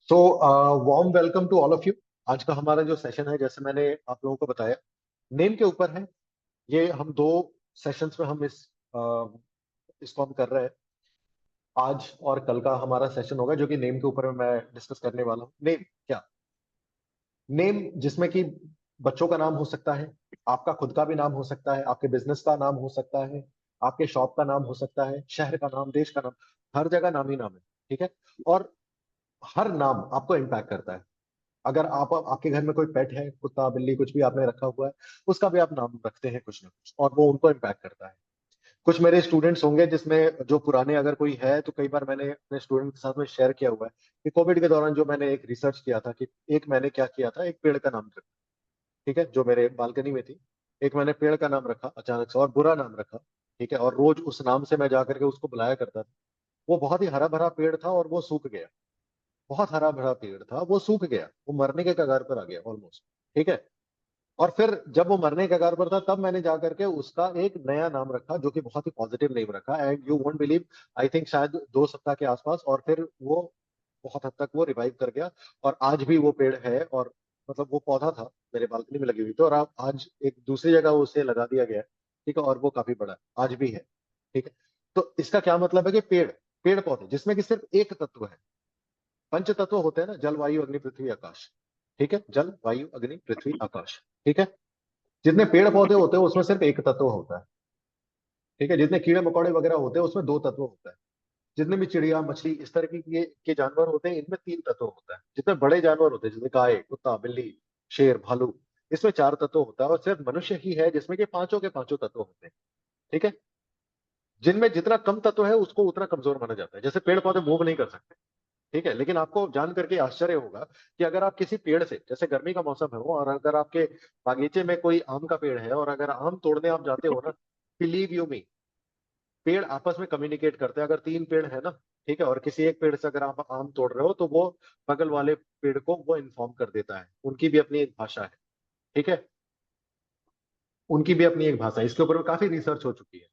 So warm welcome to all of you. आज का हमारा जो सेशन है, जैसे मैंने आप लोगों को बताया, नेम के ऊपर है। ये हम दो सेशंस में हम इसको हम कर रहे हैं। आज और कल का हमारा सेशन होगा जो कि नेम के ऊपर में मैं डिस्कस करने वाला हूँ। नेम क्या? नेम जिसमें कि बच्चों का नाम हो सकता है, आपका खुद का भी नाम हो सकता है, आपके बिजनेस का नाम हो सकता है, आपके शॉप का नाम हो सकता है, शहर का नाम, देश का नाम। हर जगह नाम ही नाम है। ठीक है। और हर नाम आपको इम्पैक्ट करता है। अगर आप आपके घर में कोई पेट है, कुत्ता बिल्ली कुछ भी आपने रखा हुआ है, उसका भी आप नाम रखते हैं कुछ ना कुछ, और वो उनको इम्पैक्ट करता है। कुछ मेरे स्टूडेंट्स होंगे जिसमें जो पुराने अगर कोई है, तो कई बार मैंने अपने स्टूडेंट के साथ में शेयर किया हुआ है कि कोविड के दौरान जो मैंने एक रिसर्च किया था कि एक मैंने क्या किया था, एक पेड़ का नाम रखा। ठीक है, जो मेरे बालकनी में थी, एक मैंने पेड़ का नाम रखा अचानक से, और बुरा नाम रखा। ठीक है, और रोज उस नाम से मैं जा करके उसको बुलाया करता था। वो बहुत ही हरा भरा पेड़ था और वो सूख गया। बहुत हरा भरा पेड़ था, वो सूख गया, वो मरने के कगार पर आ गया ऑलमोस्ट। ठीक है। और फिर जब वो मरने के कगार पर था, तब मैंने जाकर के उसका एक नया नाम रखा जो कि बहुत ही पॉजिटिव नेम रखा, and you won't believe, I think शायद 2 सप्ताह के आसपास, और फिर वो बहुत हद तक वो रिवाइव कर गया। और आज भी वो पेड़ है, और मतलब वो पौधा था मेरे बालकनी में लगी हुई थी, और आप आज एक दूसरी जगह उसे लगा दिया गया है। ठीक है, और वो काफी बड़ा है, आज भी है। ठीक है। तो इसका क्या मतलब है कि पेड़, पेड़ पौधे जिसमें कि सिर्फ एक तत्व है। पंच तत्व होते हैं ना, जल वायु अग्नि पृथ्वी आकाश। ठीक है, जल वायु अग्नि पृथ्वी आकाश। ठीक है। जितने पेड़ पौधे होते हैं उसमें सिर्फ एक तत्व होता है। ठीक है। जितने कीड़े मकोड़े वगैरह होते हैं उसमें दो तत्व होता है। जितने भी चिड़िया मछली इस तरह के जानवर होते हैं, इनमें तीन तत्व होता है। जितने बड़े जानवर होते हैं जैसे गाय कुत्ता बिल्ली शेर भालू, इसमें चार तत्व होता है। और सिर्फ मनुष्य ही है जिसमें कि पांचों के पांचों तत्व होते हैं। ठीक है। जिनमें जितना कम तत्व है उसको उतना कमजोर माना जाता है। जैसे पेड़ पौधे मूव नहीं कर सकते। ठीक है, लेकिन आपको जान करके आश्चर्य होगा कि अगर आप किसी पेड़ से, जैसे गर्मी का मौसम है वो, और अगर आपके बागीचे में कोई आम का पेड़ है और अगर आम तोड़ने आप जाते हो ना, बिलीव यू मी, पेड़ आपस में कम्युनिकेट करते हैं। अगर तीन पेड़ है ना, ठीक है, और किसी एक पेड़ से अगर आप आम तोड़ रहे हो, तो वो बगल वाले पेड़ को वो इन्फॉर्म कर देता है। उनकी भी अपनी एक भाषा है। ठीक है। उनकी भी अपनी एक भाषा है। इसके ऊपर में काफी रिसर्च हो चुकी है।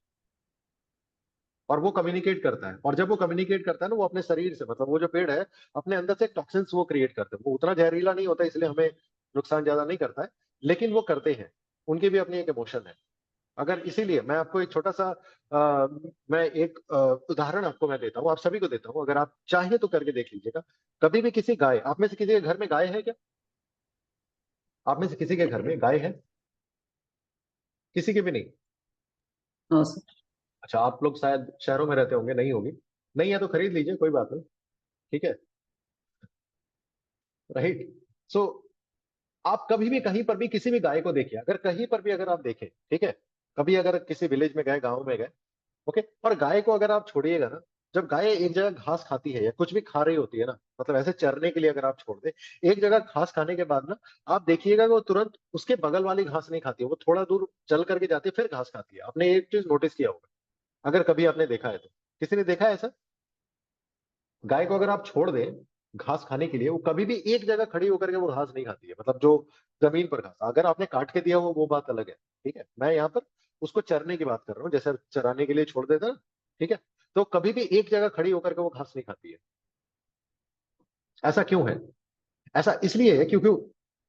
और वो कम्युनिकेट करता है, और जब वो कम्युनिकेट करता है ना, वो अपने शरीर से, मतलब वो जो पेड़ है, अपने अंदर से टॉक्सिन्स वो क्रिएट करते हैं। वो उतना जहरीला नहीं होता, इसलिए हमें नुकसान ज्यादा नहीं करता है, लेकिन वो करते हैं। उनकी भी अपनी एक इमोशन है। अगर इसीलिए मैं आपको एक छोटा सा मैं एक उदाहरण आपको मैं देता हूँ, आप सभी को देता हूँ, अगर आप चाहे तो करके देख लीजिएगा। कभी भी किसी गाय, आप में से किसी के घर में गाय है क्या? आप में से किसी के घर में गाय है? किसी के भी नहीं? हाँ सर। अच्छा, आप लोग शायद शहरों में रहते होंगे, नहीं होगी। नहीं है तो खरीद लीजिए, कोई बात नहीं। ठीक है। राइट। सो आप कभी भी कहीं पर भी किसी भी गाय को देखिए, अगर कहीं पर भी अगर आप देखें, ठीक है, कभी अगर किसी विलेज में गए, गांव में गए, ओके, और गाय को अगर आप छोड़िएगा ना, जब गाय एक जगह घास खाती है या कुछ भी खा रही होती है ना, मतलब ऐसे चरने के लिए अगर आप छोड़ दे, एक जगह घास खाने के बाद ना, आप देखिएगा कि वो तुरंत उसके बगल वाली घास नहीं खाती है, वो थोड़ा दूर चल करके जाती है, फिर घास खाती है। आपने एक चीज नोटिस किया होगा, अगर कभी आपने देखा है तो। किसी ने देखा है ऐसा? गाय को अगर आप छोड़ दें घास खाने के लिए, वो कभी भी एक जगह खड़ी होकर के वो घास नहीं खाती है, मतलब जो जमीन पर घास, अगर आपने काट के दिया वो बात अलग है। ठीक है, मैं यहाँ पर उसको चरने की बात कर रहा हूँ, जैसे चराने के लिए छोड़ देता ना। ठीक है। तो कभी भी एक जगह खड़ी होकर के वो घास नहीं खाती है। ऐसा क्यों है? ऐसा इसलिए है क्योंकि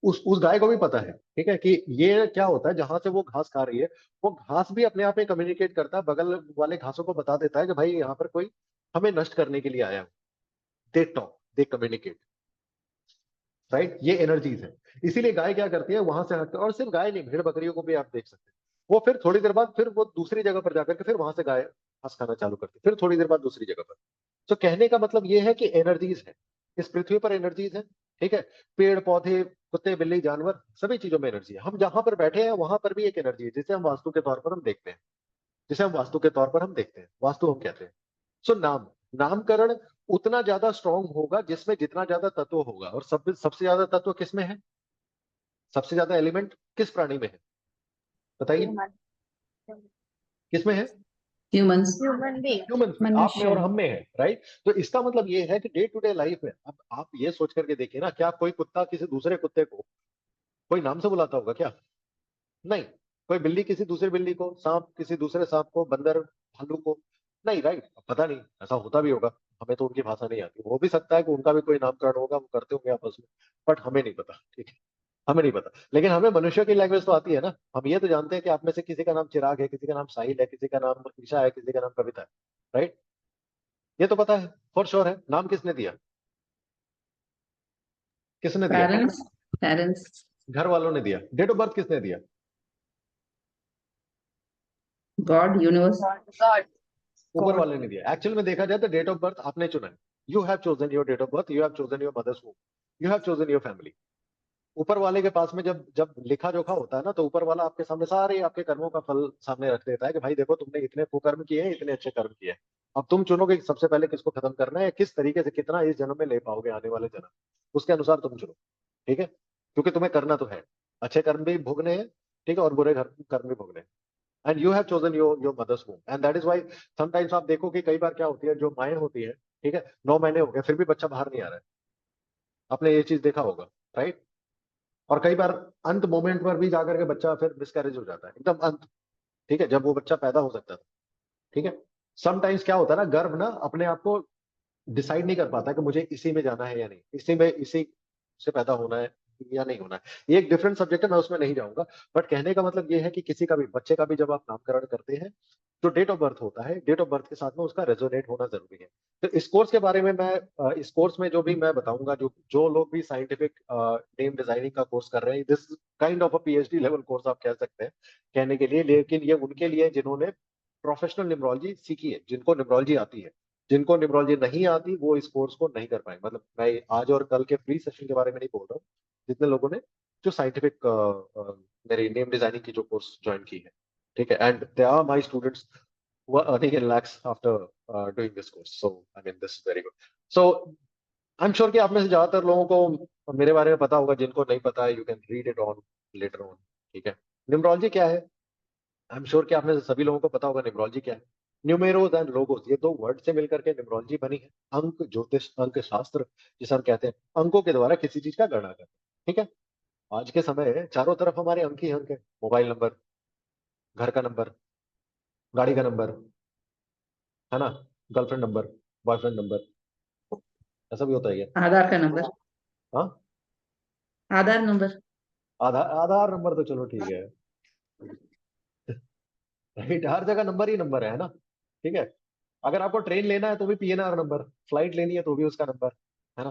उस गाय को भी पता है, ठीक है, कि ये क्या होता है, जहां से वो घास खा रही है, वो घास भी अपने आप में कम्युनिकेट करता है, बगल वाले घासों को बता देता है कि भाई यहाँ पर कोई हमें नष्ट करने के लिए आया है। They talk, they communicate. Right, ये एनर्जीज है। इसीलिए गाय क्या करती है, वहां से हटकर, और सिर्फ गाय नहीं, भेड़ बकरियों को भी आप देख सकते हैं, वो फिर थोड़ी देर बाद फिर वो दूसरी जगह पर जाकर के फिर वहां से गाय घास खाना चालू करती है, फिर थोड़ी देर बाद दूसरी जगह पर। तो कहने का मतलब ये है कि एनर्जीज है, इस पृथ्वी पर एनर्जीज है। ठीक है। पेड़ पौधे कुत्ते बिल्ली जानवर, सभी चीजों में एनर्जी है। हम जहां पर बैठे हैं वहां पर भी एक एनर्जी है, जिसे हम वास्तु के तौर पर हम देखते हैं। जिसे हम वास्तु के तौर पर हम देखते हैं, वास्तु हम कहते हैं। सो नाम, नामकरण उतना ज्यादा स्ट्रांग होगा जिसमें जितना ज्यादा तत्व होगा। और सबसे ज्यादा तत्व किसमें है? सबसे ज्यादा एलिमेंट किस प्राणी में है? बताइए, ह्यूमन। किसमें है? ह्यूमंस। Human being. ह्यूमंस में, आप में मनुष्य। और हम में है। राइट। तो इसका मतलब ये है कि डे टू डे लाइफ में, अब आप ये सोच करके देखिए ना, क्या कोई कुत्ता किसी दूसरे कुत्ते को कोई नाम से बुलाता होगा क्या? नहीं। कोई बिल्ली किसी दूसरे बिल्ली को, सांप किसी दूसरे सांप को, बंदर भालू को? नहीं। राइट, पता नहीं, ऐसा होता भी होगा, हमें तो उनकी भाषा नहीं आती। हो भी सकता है कि उनका भी कोई नामकरण होगा, वो करते होंगे आपस में, बट हमें नहीं पता, ठीक है, हमें नहीं पता। लेकिन हमें मनुष्य की लैंग्वेज तो आती है ना। हम ये तो जानते हैं कि आप में से किसी का नाम चिराग है, किसी का नाम साहिल है, किसी का नाम ईशा है, किसी का नाम कविता है, राइट? ये तो पता है, फॉर श्योर है। नाम किसने दिया? किसने दिया? पेरेंट्स, पेरेंट्स, घर वालों ने दिया। डेट ऑफ बर्थ किसने दिया? God, universe. ऊपर वाले ने दिया। एक्चुअल में देखा जाए तो डेट ऑफ बर्थ आपने चुना है। You have chosen your date of birth, you have chosen your mother's womb, you have chosen your family. ऊपर वाले के पास में जब जब लिखा जोखा होता है ना, तो ऊपर वाला आपके सामने सारे आपके कर्मों का फल सामने रख देता है कि भाई देखो, तुमने इतने कुकर्म किए हैं, इतने अच्छे कर्म किए हैं। अब तुम चुनोगे कि सबसे पहले किसको खत्म करना है, किस तरीके से कितना इस जन्म में ले पाओगे, आने वाले जन्म, उसके अनुसार तुम चुनो, ठीक है? क्योंकि तुम्हें करना तो है, अच्छे कर्म भी भोगने हैं, ठीक है, और बुरे कर्म भी भोगने हैं। And you have chosen your mother's womb, and that is why sometimes आप देखो कि कई बार क्या होती है, जो माएँ होती है, ठीक है, 9 महीने हो गए फिर भी बच्चा बाहर नहीं आ रहा है। आपने ये चीज देखा होगा, राइट? और कई बार अंत मोमेंट पर भी जाकर के बच्चा फिर मिसकैरेज हो जाता है, एकदम अंत, ठीक है, जब वो बच्चा पैदा हो सकता था, ठीक है। समटाइम्स क्या होता है ना, गर्भ ना अपने आप को डिसाइड नहीं कर पाता कि मुझे इसी में जाना है या नहीं, इसी से पैदा होना है या नहीं होना है। ये एक डिफरेंट सब्जेक्ट है, मैं उसमें नहीं जाऊंगा। बट कहने का मतलब ये है कि किसी का भी बच्चे का भी जब आप नामकरण करते हैं, जो डेट ऑफ बर्थ होता है, डेट ऑफ बर्थ के साथ में उसका रेजोनेट होना जरूरी है। तो इस कोर्स के बारे में मैं इस कोर्स में जो भी मैं बताऊंगा, जो जो लोग भी साइंटिफिक नेम डिजाइनिंग का कोर्स कर रहे हैं, this kind of a PhD level course आप कह सकते हैं कहने के लिए। लेकिन ये उनके लिए जिन्होंने प्रोफेशनल न्यूमरोलॉजी सीखी है, जिनको न्यूमरोलॉजी आती है। जिनको न्यूमरोलॉजी नहीं आती वो इस कोर्स को नहीं कर पाए। मतलब मैं आज और कल के फ्री सेशन के बारे में नहीं बोल रहा हूँ, जितने लोगों ने जो साइंटिफिक मेरी नेम डिजाइनिंग की जो कोर्स ज्वाइन की है, ठीक है, and they are my students who are earning in lakhs after doing this course. So I mean this is very good. So I'm sure कि आप में से ज्यादातर लोगों को मेरे बारे में पता होगा। जिनको नहीं पता है, you can read it on later on, ठीक है। न्यूमरोलॉजी क्या है? आई एम श्योर कि आप में से सभी लोगों को पता होगा न्यूमरोलॉजी क्या है। न्यूमेरोज एंड लोगोस, ये दो वर्ड से मिलकर के न्यूमरोलॉजी बनी है। अंक ज्योतिष, अंक शास्त्र जिसे हम कहते हैं, अंकों के द्वारा किसी चीज का गणना करना, ठीक है। आज के समय चारों तरफ हमारे अंक ही अंक है। मोबाइल नंबर, घर का नंबर, गाड़ी का नंबर, है ना, गर्लफ्रेंड नंबर, बॉयफ्रेंड नंबर, ऐसा भी होता है क्या? आधार का नंबर, हाँ, आधार नंबर। आधार आधार नंबर तो चलो ठीक है, राइट। हर जगह नंबर ही नंबर है ना, ठीक है। अगर आपको ट्रेन लेना है तो भी पीएनआर नंबर, फ्लाइट लेनी है तो भी उसका नंबर, है ना।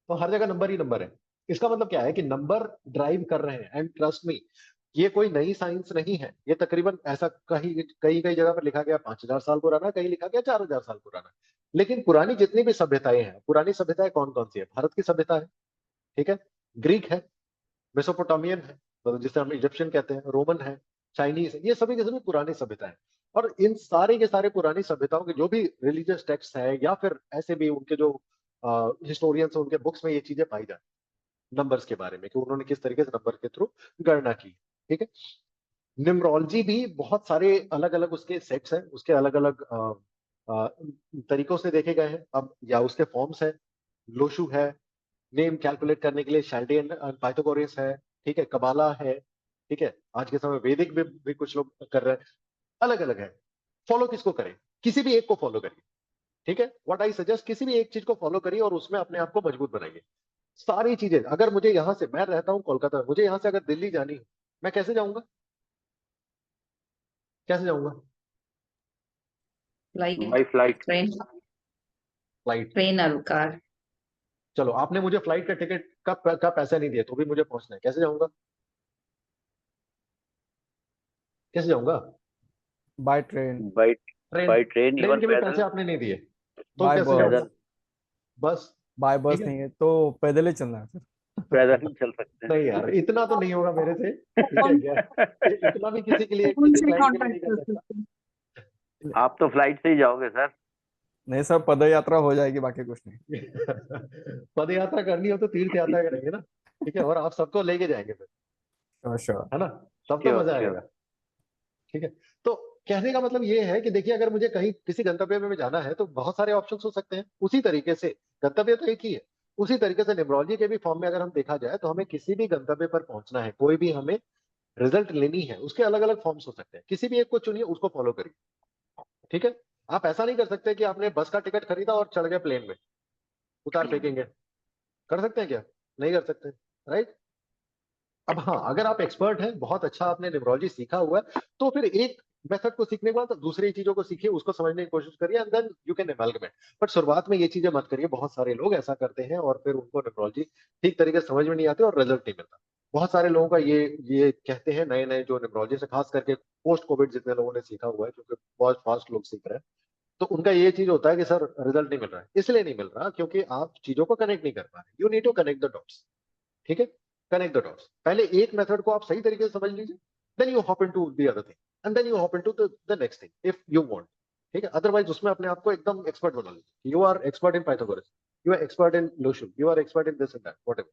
तो हर जगह नंबर ही नंबर है। इसका मतलब क्या है कि नंबर ड्राइव कर रहे हैं। एंड ट्रस्ट मी, ये कोई नई साइंस नहीं है। ये तकरीबन ऐसा कहीं कई कई जगह पर लिखा गया 5,000 साल पुराना, कहीं लिखा गया 4,000 साल पुराना। लेकिन पुरानी जितनी भी सभ्यताएं हैं, पुरानी सभ्यताएं कौन कौन सी है? भारत की सभ्यता है, ठीक है, ग्रीक है, मेसोपोटामियन है, तो जिसे हम इजिप्शियन कहते हैं, रोमन है, चाइनीज है, ये सभी के सभी पुरानी सभ्यता है। और इन सारे के सारे पुरानी सभ्यताओं के जो भी रिलीजियस टेक्स्ट है, या फिर ऐसे भी उनके जो हिस्टोरियंस, उनके बुक्स में ये चीजें पाई जाती नंबर्स के बारे में, कि उन्होंने किस तरीके से नंबर के थ्रू गणना की, ठीक है। न्यूमरोलॉजी भी बहुत सारे अलग अलग उसके सेट्स हैं, उसके अलग अलग तरीकों से देखे गए हैं अब, या उसके फॉर्म्स हैं। लोशु है नेम कैलकुलेट करने के लिए, शाल्डियन पाइथागोरस है, ठीक है, कबाला है, ठीक है। आज के समय वैदिक भी कुछ लोग कर रहे हैं। अलग अलग है। फॉलो किसको करें? किसी भी एक को फॉलो करिए, ठीक है। व्हाट आई सजेस्ट, किसी भी एक चीज को फॉलो करिए और उसमें अपने आप को मजबूत बनाइए। सारी चीजें, अगर मुझे यहाँ से, मैं रहता हूँ कोलकाता में, मुझे यहाँ से अगर दिल्ली जानी है, मैं कैसे जाऊंगा? कैसे जाऊंगा? Flight, by flight. Train, flight. Train और कार। चलो, आपने मुझे फ्लाइट का टिकट का पैसा नहीं दिया तो भी मुझे पहुंचना है, कैसे जाऊंगा? कैसे जाऊंगा? By train, by train. By train, train even के भी पैसे पैदल। आपने नहीं दिए तो बाय कैसे जाऊंगा? बस। पैदल बस। बाय ठीक बस है। नहीं है तो पैदल ही चलना है पैदल ही चल सकते नहीं यार, इतना तो नहीं होगा मेरे से, ठीक है क्या? हैं। इतना भी किसी के लिए, किसी क्लाइंट के लिए नहीं कर सकता। फिर। आप तो फ्लाइट से ही जाओगे सर। नहीं सर, पद यात्रा हो जाएगी, बाकी कुछ नहीं। पद यात्रा करनी हो तो तीर्थ यात्रा करेंगे ना, ठीक है, और आप सबको लेके जाएंगे फिर, श्योर श्योर। है ना, तब तो श्योर मजा श्योर। आएगा, ठीक है। तो कहने का मतलब ये है कि देखिए, अगर मुझे कहीं किसी गंतव्य में जाना है तो बहुत सारे ऑप्शंस हो सकते हैं। उसी तरीके से गंतव्य तो एक ही है। उसी तरीके से न्यूमरोलॉजी के भी फॉर्म में अगर हम देखा जाए, तो हमें किसी भी गंतव्य पर पहुंचना है, कोई भी हमें रिजल्ट लेनी है, उसके अलग अलग फॉर्म्स हो सकते हैं। किसी भी एक को चुनिए, उसको फॉलो करिए, ठीक है। आप ऐसा नहीं कर सकते कि आपने बस का टिकट खरीदा और चढ़ गए प्लेन में, उतार फेंकेंगे। कर सकते हैं क्या? नहीं कर सकते, राइट। अब हाँ, अगर आप एक्सपर्ट हैं, बहुत अच्छा आपने न्यूमरोलॉजी सीखा हुआ है, तो फिर एक मेथड को सीखने के बाद दूसरी चीजों को सीखिए, उसको समझने की कोशिश करिए, and then you can amalgamate. But शुरुआत में ये चीजें मत करिए, बहुत सारे लोग ऐसा करते हैं और फिर उनको न्यूमरोलॉजी ठीक तरीके से समझ में नहीं आती और रिजल्ट नहीं मिलता। बहुत सारे लोगों का ये कहते हैं, नए नए जो न्यूमरोलॉजी से, खास करके पोस्ट कोविड जितने लोगों ने सीखा हुआ है, क्योंकि बहुत फास्ट लोग सीख रहे हैं, तो उनका ये चीज होता है कि सर रिजल्ट नहीं मिल रहा है। इसलिए नहीं मिल रहा क्योंकि आप चीजों को कनेक्ट नहीं कर पा रहे। You need to connect the dots, ठीक है। कनेक्ट द डॉट्स, पहले एक मेथड को आप सही तरीके से समझ लीजिए, then you hop into the other thing, and then you hop into the next thing if you want, ठीक है। अदरवाइज उसमें अपने आप को एकदम एक्सपर्ट बना लीजिए। You are expert in Pythagoras, you are expert in Lo Shu, you are expert in this and that, whatever.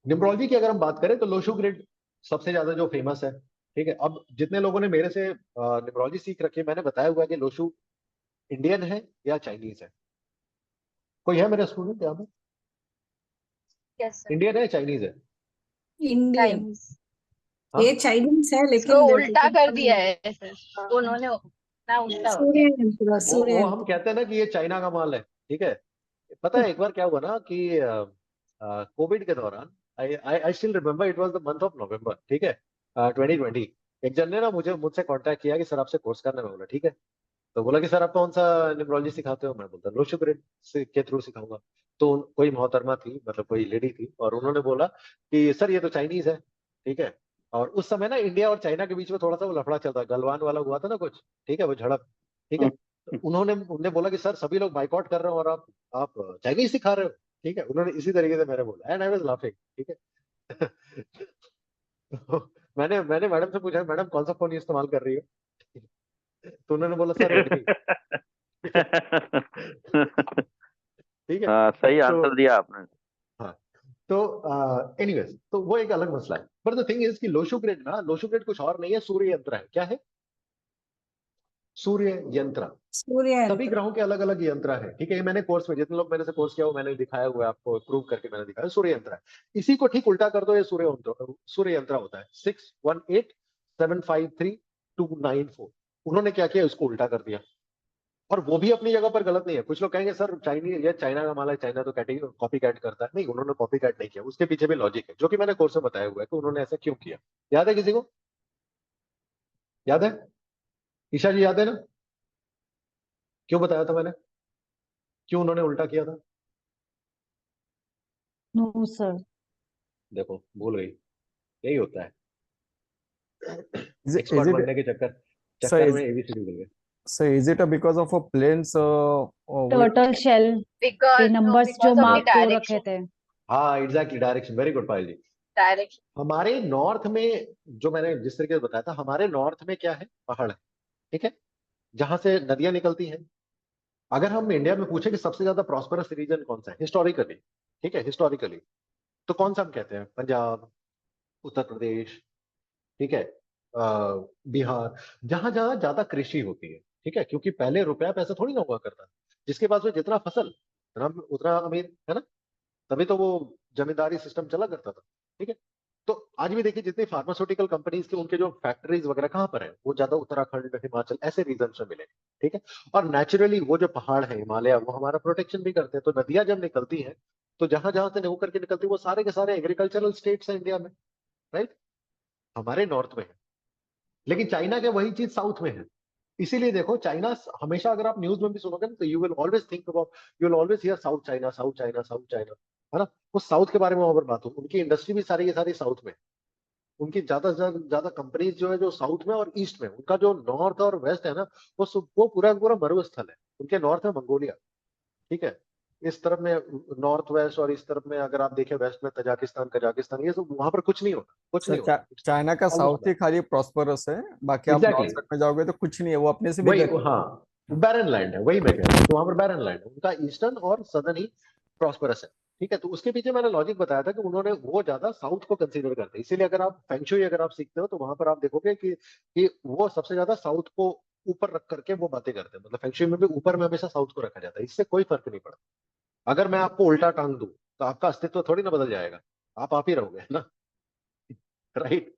Numerology की अगर हम बात करें तो लोशु ग्रिड सबसे ज्यादा जो फेमस है, ठीक है। अब जितने लोगों ने मेरे से न्यूमरोलॉजी सीख रखी है, मैंने बताया हुआ है कि लोशु इंडियन है या चाइनीज है। कोई है मेरा स्टूडेंट यहाँ पे? Yes sir. इंडियन है चाइनीज है? इंडियन। चाइनीज। हाँ? ये चाइनीज है इसको लेकिन उल्टा कर दिया है सर, उन्होंने ना उल्टा हो सूर्य गया। यंत्र, सूर्य वो हम कहते हैं ना कि ये चाइना का माल है, ठीक है। पता है एक बार क्या हुआ ना कि कोविड के दौरान, I I still remember, it was the month of November, ठीक है, 2020। एक जन ने ना मुझसे कांटेक्ट किया कि सर आपसे कोर्स करना है। मैं बोला ठीक है। तो बोला कि सर आप कौन सा न्यूमरोलॉजी सिखाते हो? मैं बोलता लोशो ग्रिड से के थ्रू सिखाऊंगा। तो कोई मोहतरमा थी, मतलब कोई लेडी थी, और उन्होंने बोला कि सर ये तो चाइनीज है, ठीक है। और उस समय ना इंडिया और चाइना के बीच में थोड़ा सा वो लफड़ा चलता, गलवान वाला हुआ था ना कुछ, ठीक है, वो झड़प, ठीक है। तो उन्होंने बोला कि सर सभी लोग बाइकआउट कर रहे हो और आप चाइनीज सिखा रहे हो, ठीक है। उन्होंने इसी तरीके से मैंने बोला, एंड आई वाज लाफिंग, ठीक है। तो मैंने मैडम से पूछा, मैडम कौन सा फोन इस्तेमाल कर रही हो? तो उन्होंने बोला सर रेडमी, ठीक है। हाँ, सही तो आंसर दिया आपने। हाँ, तो एनीवेज, तो वो एक अलग मसला है। बट द थिंग इज कि लोशो ग्रिड ना, लोशो ग्रिड कुछ और नहीं है, सूर्य यंत्र है। क्या है? सूर्य यंत्र। सूर्य सभी यंत्र। ग्रहों के अलग अलग यंत्र है, ठीक है। ये मैंने कोर्स में, जितने लोग मैंने से कोर्स किया वो मैंने दिखाया हुआ है आपको, प्रूव करके मैंने दिखाया। सूर्य यंत्र है, इसी को ठीक उल्टा कर दो, ये सूर्य यंत्र होता है 618753 294। उन्होंने क्या किया, उसको उल्टा कर दिया। और वो भी अपनी जगह पर गलत नहीं है। कुछ लोग कहेंगे सर चाइनीज या चाइना का माल है, चाइना तो कॉपी कैट करता है। नहीं, उन्होंने कॉपी कैट नहीं किया, उसके पीछे भी लॉजिक है, जो कि मैंने कोर्स में बताया हुआ है कि उन्होंने ऐसा क्यों किया। याद है किसी को? याद है? ईशा जी याद है ना, क्यों बताया था मैंने, क्यों उन्होंने उल्टा किया था? No sir. देखो भूल गई, यही होता है, Is एक्सपर्ट it बनने के चक्कर sir? चक्कर में एबीसीडी भूल गए। Is it because of a plane's turtle shell पे बिकॉज नंबर्स जो बिकॉज ऑफ द मार्क हो रखे डायरेक्शन। थे। हाँ exactly, direction, very good Payal ji. Direction. हमारे नॉर्थ में, जो मैंने जिस तरीके से बताया था, हमारे नॉर्थ में क्या है? पहाड़ है, ठीक है, जहां से नदियां निकलती हैं। अगर हम इंडिया में पूछे कि सबसे ज्यादा प्रॉस्परस रीजन कौन सा है हिस्टोरिकली, ठीक है, हिस्टोरिकली, तो कौन सा हम कहते हैं? पंजाब, उत्तर प्रदेश, ठीक है, बिहार, जहां जहां ज्यादा कृषि होती है, ठीक है। क्योंकि पहले रुपया पैसा थोड़ी ना हुआ करता, जिसके पास में जितना फसल उतना उतना अमीर है ना, तभी तो वो जमींदारी सिस्टम चला करता था, ठीक है। तो आज भी देखिए, जितनी फार्मास्यूटिकल कंपनीज के उनके जो फैक्ट्रीज वगैरह कहाँ पर है, वो ज्यादा उत्तराखंड, हिमाचल, ऐसे रीजन में मिले, ठीक है। और नेचुरली वो जो पहाड़ है, हिमालय, वो हमारा प्रोटेक्शन भी करते हैं। तो नदियां जब निकलती हैं, तो जहां जहां से होकर के निकलती है, वो सारे के सारे एग्रीकल्चरल स्टेट्स हैं इंडिया में, राइट, हमारे नॉर्थ में है। लेकिन चाइना के वही चीज साउथ में है। इसीलिए देखो, चाइना हमेशा, अगर आप न्यूज में भी सुनोगे ना, तो you will always think about, you will always here south China, south China, south China, है ना। वो साउथ के बारे में वहां पर बात हो, उनकी इंडस्ट्री भी सारी की सारी साउथ में है। उनकी ज्यादा से ज्यादा कंपनीज जो है, जो साउथ में और ईस्ट में। उनका जो नॉर्थ और वेस्ट है ना, वो पूरा का पूरा मरुस्थल है। उनके नॉर्थ में मंगोलिया, ठीक है, इस तरफ में नॉर्थ वेस्ट, और इस तरफ में अगर आप देखें वेस्ट में तजाकिस्तान, कजाकिस्तान, ये सब, वहां पर कुछ नहीं होता, कुछ नहीं होता। चाइना का साउथ ही खाली प्रॉस्परस है, बाकी आप नॉर्थ एग्जैक्टली, साइड में जाओगे तो कुछ नहीं है, वो अपने से भी वही, गरीब है। हाँ, बैरन लैंड है, वही मैं कह रहा हूँ। तो वहां पर बैरन लैंड है, उनका ईस्टर्न और सदर्न ही प्रॉस्परस है, ठीक है। तो उसके पीछे मैंने लॉजिक बताया था कि उन्होंने वो ज्यादा साउथ को कंसीडर करते हैं। इसीलिए अगर आप फेंगशुई अगर आप सीखते हो, तो वहां पर आप देखोगे कि वो सबसे ज्यादा साउथ को ऊपर रख करके वो बातें करते हैं। मतलब फेंगशुई में भी ऊपर में हमेशा साउथ को रखा जाता है, इससे कोई फर्क नहीं पड़ता। अगर मैं आपको उल्टा टांग दूं, तो आपका अस्तित्व थोड़ी ना बदल जाएगा, आप ही रहोगे, है ना, राइट,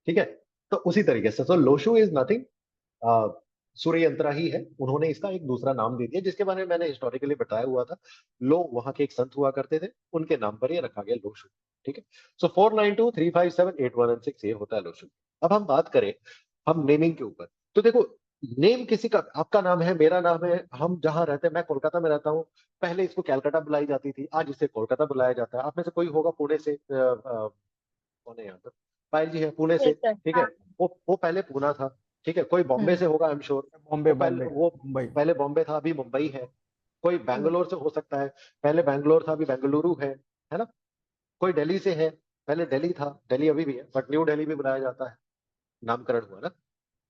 ठीक है। तो उसी तरीके से, सो लोशु इज नथिंग सूर्य यंत्रा ही है, उन्होंने इसका एक दूसरा नाम दे दिया, जिसके बारे में मैंने हिस्टोरिकली बताया हुआ था। लो वहां के एक संत हुआ करते थे, उनके नाम पर ये रखा गया लो शुक्र। ठीक है, सो 492-357-8116 ये होता है लो शुक्र। अब हम बात करें हम नेमिंग के ऊपर, तो देखो नेम किसी का, आपका नाम है, मेरा नाम है, हम जहां रहते हैं, मैं कोलकाता में रहता हूँ, पहले इसको कैलकाटा बुलाई जाती थी, आज इसे कोलकाता बुलाया जाता है। आप में से कोई होगा पुणे से, कौन है यहाँ पर, पायल जी है पुणे से, Yes, sir. ठीक है, वो पहले पूना था। ठीक है, कोई बॉम्बे से होगा, आई एम श्योर, बॉम्बे वो मुंबई। पहले बॉम्बे था, अभी मुंबई है। कोई बैंगलोर से हो सकता है, पहले बैंगलोर था, अभी बेंगलुरु है ना। कोई दिल्ली से है, पहले दिल्ली था, दिल्ली अभी भी है, बट न्यू दिल्ली भी बुलाया जाता है, नामकरण हुआ ना।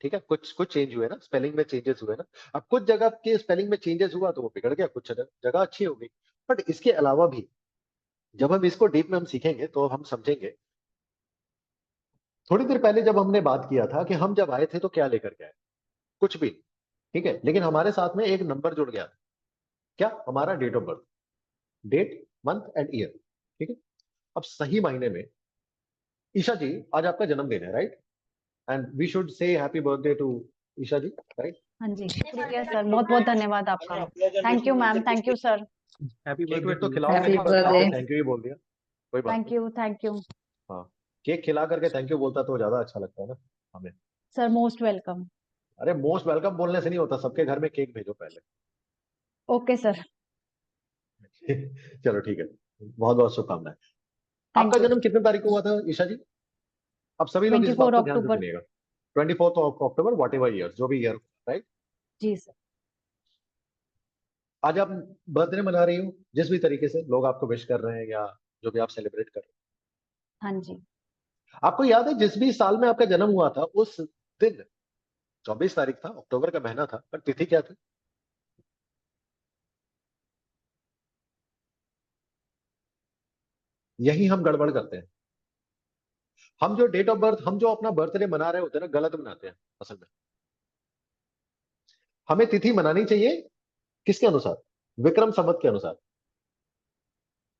ठीक है, कुछ कुछ चेंज हुए ना, स्पेलिंग में चेंजेस हुए ना। अब कुछ जगह के स्पेलिंग में चेंजेस हुआ तो वो बिगड़ गया, कुछ जगह अच्छी हो गई। बट इसके अलावा भी जब हम इसको डीप में हम सीखेंगे तो हम समझेंगे। थोड़ी देर पहले जब हमने बात किया था कि हम जब आए थे तो क्या लेकर के आए, कुछ भी, ठीक है, लेकिन हमारे साथ में एक नंबर जुड़ गया था, क्या, हमारा date of birth, date month and year. ठीक है, अब सही मायने में ईशा जी आज आपका जन्मदिन है, right, and we should say happy birthday to Isha ji, right. हाँ जी ठीक है सर, बहुत बहुत धन्यवाद आपका। Thank you ma'am, thank you sir. Happy cake वेक तो बर्थडे। खिलाओगे Happy नहीं, बस आपने birthday. थैंक यू ही बोल दिया, कोई बात थैंक नहीं। यू, थैंक यू हाँ, केक खिला करके थैंक यू बोलता तो ज्यादा अच्छा लगता है ना हमें। Sir, most welcome. अरे मोस्ट वेलकम बोलने से नहीं होता, सबके घर में केक भेजो पहले। Okay sir. चलो ठीक है, बहुत बहुत शुभकामनाएं। थैंक आपका यू। जन्म कितने तारीख को हुआ था ईशा जी? अब सभी लोग इस बात 24 को ध्यान से अक्टूबर। सुनिएगा, 24 अक्टूबर, वॉट एवर ईयर, जो भी ईयर, राइट। जी सर। आज आप बर्थडे मना रही हो, जिस भी तरीके से लोग आपको विश कर रहे हैं या जो भी आप सेलिब्रेट कर रहे हाँ जी। हैं, आपको याद है जिस भी साल में आपका जन्म हुआ था उस दिन 24 तारीख था, अक्टूबर का महीना था, पर तिथि क्या थी? यही हम गड़बड़ करते हैं। हम जो डेट ऑफ बर्थ, हम जो अपना बर्थडे मना रहे होते हैं ना, गलत मनाते हैं असल में। हमें तिथि मनानी चाहिए किसके अनुसार? विक्रम संवत के अनुसार।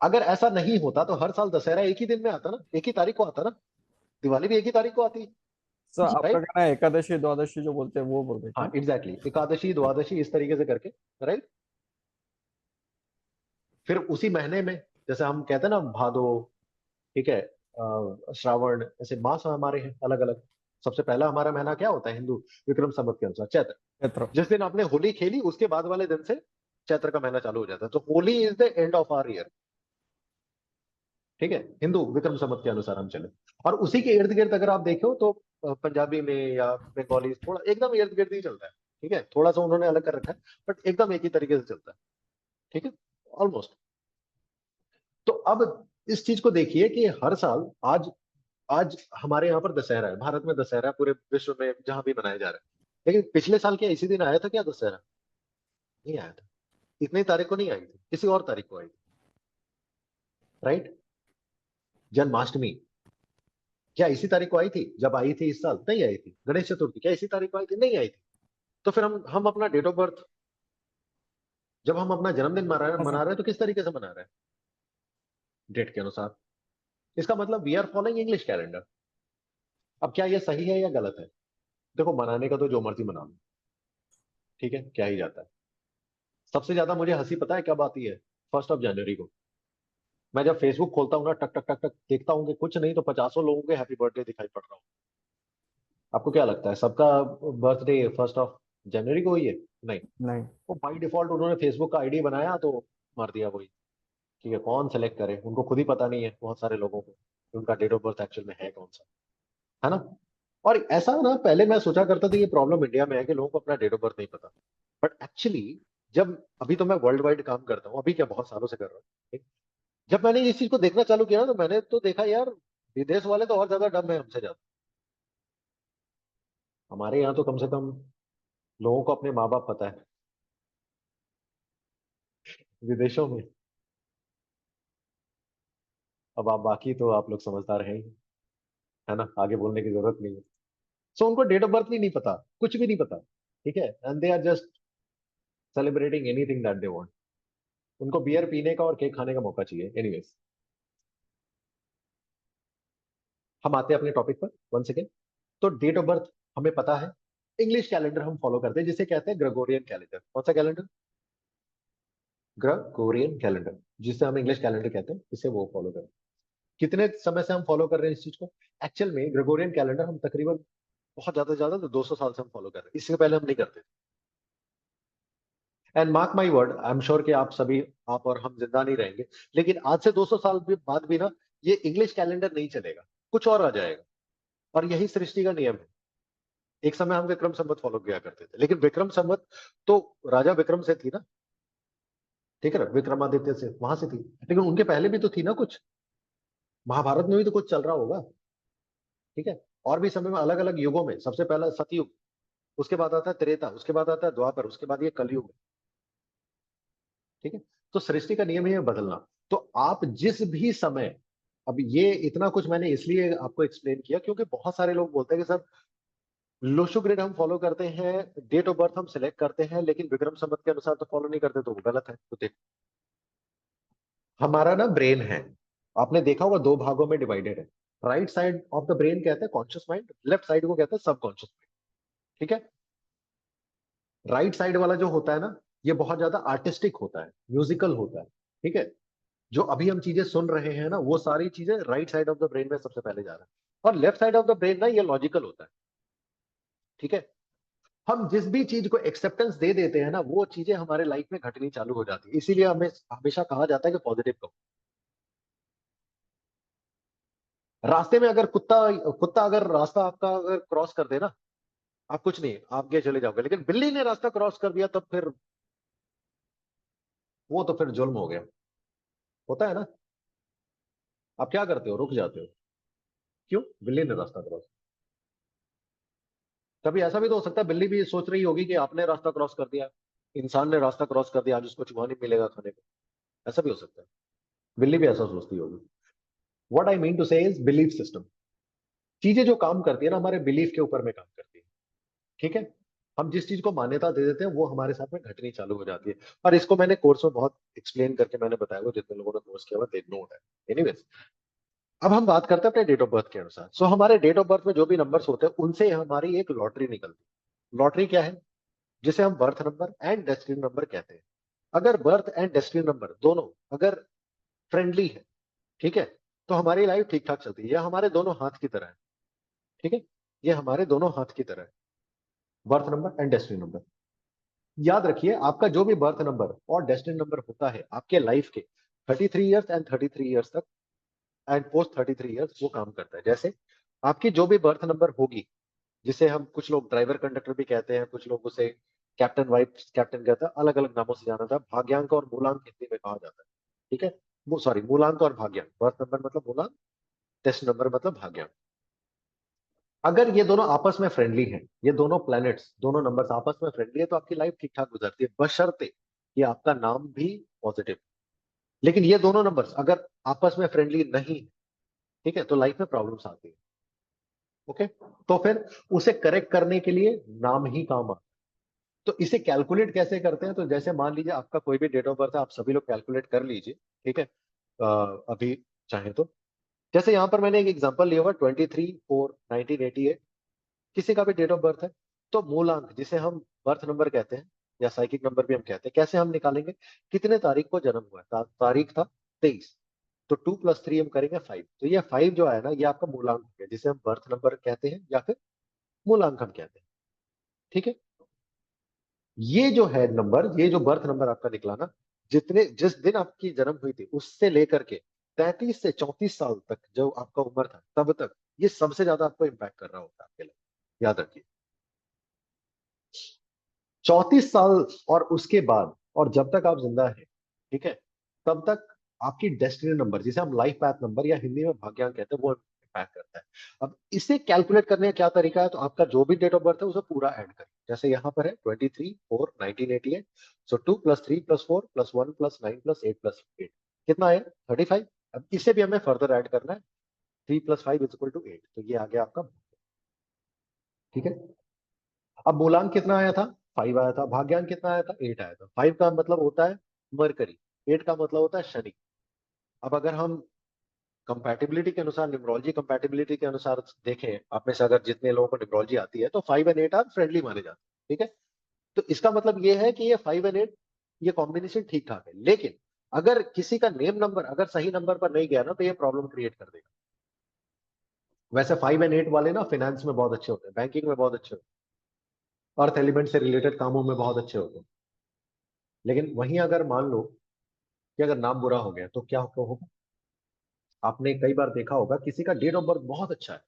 अगर ऐसा नहीं होता तो हर साल दशहरा एक ही दिन में आता ना, एक ही तारीख को आता ना, दिवाली भी एक ही तारीख को आती, सर आपका राइट। कहना है एकादशी द्वादशी जो बोलते हैं वो बोल रहे हाँ क्या? एग्जैक्टली, एकादशी द्वादशी इस तरीके से करके, राइट। फिर उसी महीने में, जैसे हम कहते हैं ना भादो, ठीक है, श्रावण, ऐसे मास हमारे हैं अलग अलग। सबसे पहला हमारा महीना क्या होता है हिंदू विक्रम संवत के अनुसार? चैत्र। क्षेत्र। जिस दिन आपने होली खेली उसके बाद वाले दिन से चैत्र का महीना चालू हो जाता है, तो Holi is the end of our year. ठीक है, हिंदू विक्रम संवत के अनुसार हम चले। और उसी के इर्द गिर्द अगर आप देखो तो पंजाबी में या बंगाली थोड़ा एकदम इर्द गिर्द ही चलता है। ठीक है, थोड़ा सा उन्होंने अलग कर रखा है, बट एकदम एक ही तरीके से चलता है। ठीक है, ऑलमोस्ट। तो अब इस चीज को देखिए कि हर साल आज आज हमारे यहाँ पर दशहरा है, भारत में दशहरा है, पूरे विश्व में जहां भी मनाया जा रहा है। लेकिन पिछले साल क्या इसी दिन आया था क्या दशहरा? नहीं आया था, इतनी तारीख को नहीं आई थी, किसी और तारीख को आई थी, राइट। जन्माष्टमी क्या इसी तारीख को आई थी? जब आई थी इस साल नहीं आई थी। गणेश चतुर्थी क्या इसी तारीख को आई थी? नहीं आई थी। तो फिर हम अपना डेट ऑफ बर्थ, जब हम अपना जन्मदिन मना रहे हैं तो किस तरीके से मना रहे हैं? डेट के अनुसार। इसका मतलब we are following English calendar. अब क्या ये सही है या गलत है? देखो मनाने का तो जो मर्जी मना लो, ठीक है, क्या ही जाता है। सबसे ज्यादा मुझे हंसी पता है कब आती है? 1 जनवरी को। मैं जब फेसबुक खोलता हूँ ना, टक टक टक टक देखता हूँ कि कुछ नहीं तो 50 लोगों के हैप्पी बर्थडे दिखाई पड़ रहा हूँ। आपको क्या लगता है सबका बर्थडे 1 जनवरी को हुई है? नहीं, नहीं। वो बाई डिफॉल्ट उन्होंने फेसबुक का आईडी बनाया तो मार दिया वही। ठीक है, कौन सेलेक्ट करे, उनको खुद ही पता नहीं है बहुत सारे लोगों को कि उनका डेट ऑफ बर्थ एक्चुअल में है कौन सा, है ना। और ऐसा ना पहले मैं सोचा करता था ये प्रॉब्लम इंडिया में है कि लोगों को अपना डेट ऑफ बर्थ नहीं पता, बट एक्चुअली जब अभी तो मैं वर्ल्ड वाइड काम करता हूँ, अभी क्या बहुत सालों से कर रहा हूँ, ठीक? जब मैंने इस चीज को देखना चालू किया ना तो मैंने तो देखा यार विदेश वाले तो और ज्यादा डम है हमसे ज्यादा। हमारे यहाँ तो कम से कम लोगों को अपने माँ बाप पता है, विदेशों में अब आप बाकी तो आप लोग समझदार हैं ही, है ना, आगे बोलने की जरूरत नहीं है। सो उनको डेट ऑफ बर्थ भी नहीं पता, कुछ भी नहीं पता, ठीक है, and they are just celebrating anything that they want. उनको बियर पीने का और केक खाने का मौका चाहिए। एनीवेज, हम आते हैं अपने टॉपिक पर वन सेकेंड। तो डेट ऑफ बर्थ हमें पता है, इंग्लिश कैलेंडर हम फॉलो करते हैं जिसे कहते हैं ग्रेगोरियन कैलेंडर। कौन सा कैलेंडर? ग्रेगोरियन कैलेंडर, जिसे हम इंग्लिश कैलेंडर कहते हैं, इसे वो फॉलो करते हैं। कितने समय से हम फॉलो कर रहे हैं इस चीज को? एक्चुअल में ग्रेगोरियन कैलेंडर हम तकरीबन बहुत ज्यादा से ज्यादा तो 200 साल से हम फॉलो कर रहे हैं, इससे पहले हम नहीं करते। And mark my word, I am sure कि आप सभी, आप और हम जिंदा नहीं रहेंगे, लेकिन आज से 200 साल बाद भी ना ये इंग्लिश कैलेंडर नहीं चलेगा, कुछ और आ जाएगा। और यही सृष्टि का नियम है। एक समय हम विक्रम संवत फॉलो किया करते थे, लेकिन विक्रम संवत तो राजा विक्रम से थी ना, ठीक है ना, विक्रमादित्य से, वहां से थी, लेकिन उनके पहले भी तो थी ना कुछ, महाभारत में भी तो कुछ चल रहा होगा, ठीक है। और भी समय में अलग अलग युगों में, सबसे पहला सतयुग, उसके बाद आता है त्रेता, उसके बाद आता है द्वापर, उसके बाद ये कलयुग, ठीक है। तो सृष्टि का नियम है बदलना। तो आप जिस भी समय, अब ये इतना कुछ मैंने इसलिए आपको एक्सप्लेन किया क्योंकि बहुत सारे लोग बोलते हैं कि सर लोशो ग्रिड हम फॉलो करते हैं, डेट ऑफ बर्थ हम सिलेक्ट करते हैं, लेकिन विक्रम संवत के अनुसार तो फॉलो नहीं करते, तो वो गलत है। तो देखो, हमारा ना ब्रेन है, आपने देखा होगा दो भागों में डिवाइडेड है। Right side of the brain कहते हैं कॉन्शियस माइंड, लेफ्ट साइड को कहते हैं सबकॉन्शियस माइंड, ठीक है। राइट साइड वाला जो होता है ना, ये बहुत ज्यादा आर्टिस्टिक होता है, म्यूजिकल होता है, ठीक है। जो अभी हम चीजें सुन रहे हैं ना, वो सारी चीजें right side of the brain में सबसे पहले जा रहा है। और left side of the brain ना, ये लॉजिकल होता है, ठीक है। हम जिस भी चीज को एक्सेप्टेंस दे देते हैं ना, वो चीजें हमारे लाइफ में घटनी चालू हो जाती है। इसीलिए हमें हमेशा कहा जाता है कि पॉजिटिव कहो। रास्ते में अगर कुत्ता कुत्ता अगर रास्ता आपका अगर क्रॉस कर दे ना, आप कुछ नहीं, आप आगे चले जाओगे, लेकिन बिल्ली ने रास्ता क्रॉस कर दिया, तब फिर वो तो फिर जुल्म हो गया, होता है ना। आप क्या करते हो? रुक जाते हो, क्यों? बिल्ली ने रास्ता क्रॉस। कभी ऐसा भी तो हो सकता है बिल्ली भी सोच रही होगी कि आपने रास्ता क्रॉस कर दिया, इंसान ने रास्ता क्रॉस कर दिया, आज उसको चूहा नहीं मिलेगा खाने को, ऐसा भी हो सकता है। बिल्ली भी ऐसा सोचती होगी। व्हाट आई मीन टू से इज बिलीफ सिस्टम। चीजें जो काम करती है ना, हमारे बिलीफ के ऊपर में काम करती है, ठीक है। हम जिस चीज को मान्यता दे देते हैं वो हमारे साथ में घटनी चालू हो जाती है। और इसको मैंने कोर्स में बहुत एक्सप्लेन करके मैंने बताया, वो जितने लोगों ने कोर्स किया हुआ दे नो दैट। एनीवेज, अब हम बात करते हैं अपने डेट ऑफ बर्थ के अनुसार। सो हमारे डेट ऑफ बर्थ में जो भी नंबर्स होते हैं, उनसे हमारी एक लॉटरी निकलती है। लॉटरी क्या है? जिसे हम birth number and destiny number कहते हैं। अगर बर्थ एंड डेस्टिनी नंबर दोनों अगर फ्रेंडली है, ठीक है, तो हमारी लाइफ ठीक ठाक चलती है। यह हमारे दोनों हाथ की तरह है, ठीक है। ये हमारे दोनों हाथ की तरह है, birth number and destiny number. याद रखिए, आपका जो भी बर्थ नंबर और डेस्टिनी नंबर होता है आपके लाइफ के 33 ईयर्स एंड 33 ईयर्स तक, एंड पोस्ट 33 ईयर्स वो काम करता है। जैसे आपकी जो भी बर्थ नंबर होगी, जिसे हम कुछ लोग ड्राइवर कंडक्टर भी कहते हैं, कुछ लोग उसे कैप्टन वाइफ कैप्टन कहता है, अलग अलग नामों से जाना था। भाग्यांक और मूलांक हिंदी में कहा जाता है, ठीक है। सॉरी, मूलांक और भाग्यांक, बर्थ नंबर मतलब मूलांक, टेस्ट नंबर मतलब भाग्यांक। अगर ये दोनों आपस में फ्रेंडली हैं, ये दोनों प्लैनेट्स, दोनों नंबर्स आपस में फ्रेंडली है, तो आपकी लाइफ ठीक ठाक गुजरती है, बशर्ते कि आपका नाम भी पॉजिटिव। लेकिन ये दोनों नंबर्स अगर आपस में फ्रेंडली नहीं, ठीक है, तो लाइफ में प्रॉब्लम्स आती है, ओके। तो फिर उसे करेक्ट करने के लिए नाम ही काम आता है। तो इसे कैलकुलेट कैसे करते हैं? तो जैसे मान लीजिए आपका कोई भी डेट ऑफ बर्थ है, आप सभी लोग कैलकुलेट कर लीजिए, ठीक है। अभी चाहे तो, जैसे यहां पर मैंने एक एग्जांपल लिया हुआ 23/4/1988, किसी का भी डेट ऑफ बर्थ है। तो मूलांक, जिसे हम बर्थ नंबर कहते हैं या साइकिक नंबर भी हम कहते हैं, कैसे हम निकालेंगे? कितने तारीख को जन्म हुआ है? तारीख था 23, तो 2 + 3 हम करेंगे 5। तो ये 5 जो है ना, ये आपका मूलांक हो गया, जिसे हम बर्थ नंबर कहते हैं या फिर मूलांक हम कहते हैं, ठीक है। ये जो है नंबर, ये जो बर्थ नंबर आपका निकला ना, जिस दिन आपकी जन्म हुई थी उससे लेकर के 33 से 34 साल तक जो आपका उम्र था, तब तक ये सबसे ज्यादा आपको इम्पैक्ट कर रहा होता है आपके लिए, याद रखिए। 34 साल और उसके बाद, और जब तक आप जिंदा हैं, ठीक है, तब तक आपकी डेस्टिनी नंबर, जिसे हम लाइफ पाथ नंबर या हिंदी में भाग्यांक कहते हैं, वो इम्पैक्ट करता है। अब इसे कैलकुलेट करने का क्या तरीका है? तो आपका जो भी डेट ऑफ बर्थ है उसे पूरा ऐड करें। जैसे यहाँ पर है 23/4/1988, सो 2 + 3 + 4 + 1 + 9 + 8 + 8 कितना है? 35। अब इसे भी हमें फर्दर ऐड करना है, 3 + 5 = 8, तो ये आ गया आपका, ठीक है। अब मूलांक कितना आया था? 5 आया था। भाग्यांक कितना आया था? 8 आया था। 5 का मतलब होता है मरकरी, 8 का मतलब होता है शनि। अब अगर हम कंपैटिबिलिटी के अनुसार, न्यूमरोलॉजी कंपैटिबिलिटी के अनुसार देखें, आप में से अगर जितने लोगों को न्यूमरोलॉजी आती है तो 5 एंड 8 आर फ्रेंडली माने जाते हैं, ठीक है। तो इसका मतलब ये है कि ये 5 एंड 8 ये कॉम्बिनेशन ठीक ठाक है, लेकिन अगर किसी का नेम नंबर अगर सही नंबर पर नहीं गया ना तो ये प्रॉब्लम क्रिएट कर देगा। वैसे 5 एंड 8 वाले ना फाइनेंस में बहुत अच्छे होते हैं, बैंकिंग में बहुत अच्छे होते हैं, अर्थ एलिमेंट से रिलेटेड कामों में बहुत अच्छे होते हैं। लेकिन वहीं अगर मान लो कि अगर नाम बुरा हो गया तो क्या होगा? आपने कई बार देखा होगा किसी का डेट ऑफ बर्थ बहुत अच्छा है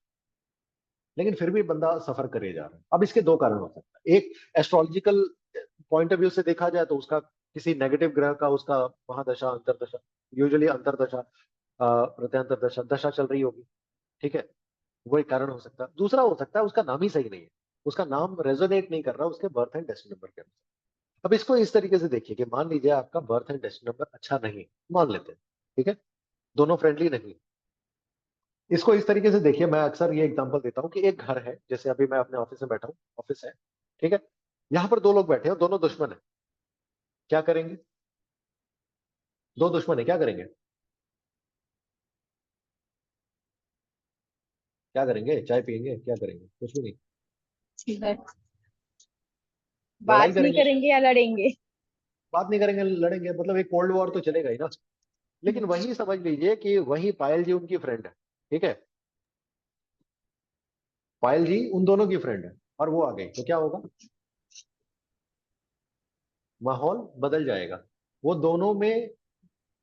लेकिन फिर भी बंदा सफर करे जा रहा है। अब इसके दो कारण हो सकता है। एक, एस्ट्रोलॉजिकल पॉइंट ऑफ व्यू से देखा जाए तो उसका किसी नेगेटिव ग्रह का उसका महादशा अंतरदशा, यूजुअली अंतरदशा प्रत्यंतर दशा दशा चल रही होगी, ठीक है, वो एक कारण हो सकता है। दूसरा हो सकता है उसका नाम ही सही नहीं है, उसका नाम रेजोनेट नहीं कर रहा उसके बर्थ एंड डेस्टिनी नंबर के अनुसार। अब इसको इस तरीके से देखिए कि मान लीजिए आपका बर्थ एंड डेस्टिनी नंबर अच्छा नहीं, मान लेते हैं, ठीक है, दोनों फ्रेंडली नहीं। इसको इस तरीके से देखिए, मैं अक्सर ये एग्जांपल देता हूँ कि एक घर है, जैसे अभी मैं अपने ऑफिस में बैठा हूँ, ऑफिस है, ठीक है, यहाँ पर दो लोग बैठे हैं, दोनों दुश्मन है, क्या करेंगे? दो दुश्मन है, क्या करेंगे? क्या करेंगे? चाय पियेंगे? क्या करेंगे? कुछ भी नहीं, बात लड़ाई नहीं करेंगे। करेंगे या लड़ेंगे? बात नहीं करेंगे, लड़ेंगे, मतलब एक कोल्ड वॉर तो चलेगा ही ना। लेकिन वही समझ लीजिए कि वही पायल जी उनकी फ्रेंड है, ठीक है, पायल जी उन दोनों की फ्रेंड है और वो आ गई तो क्या होगा? माहौल बदल जाएगा। वो दोनों में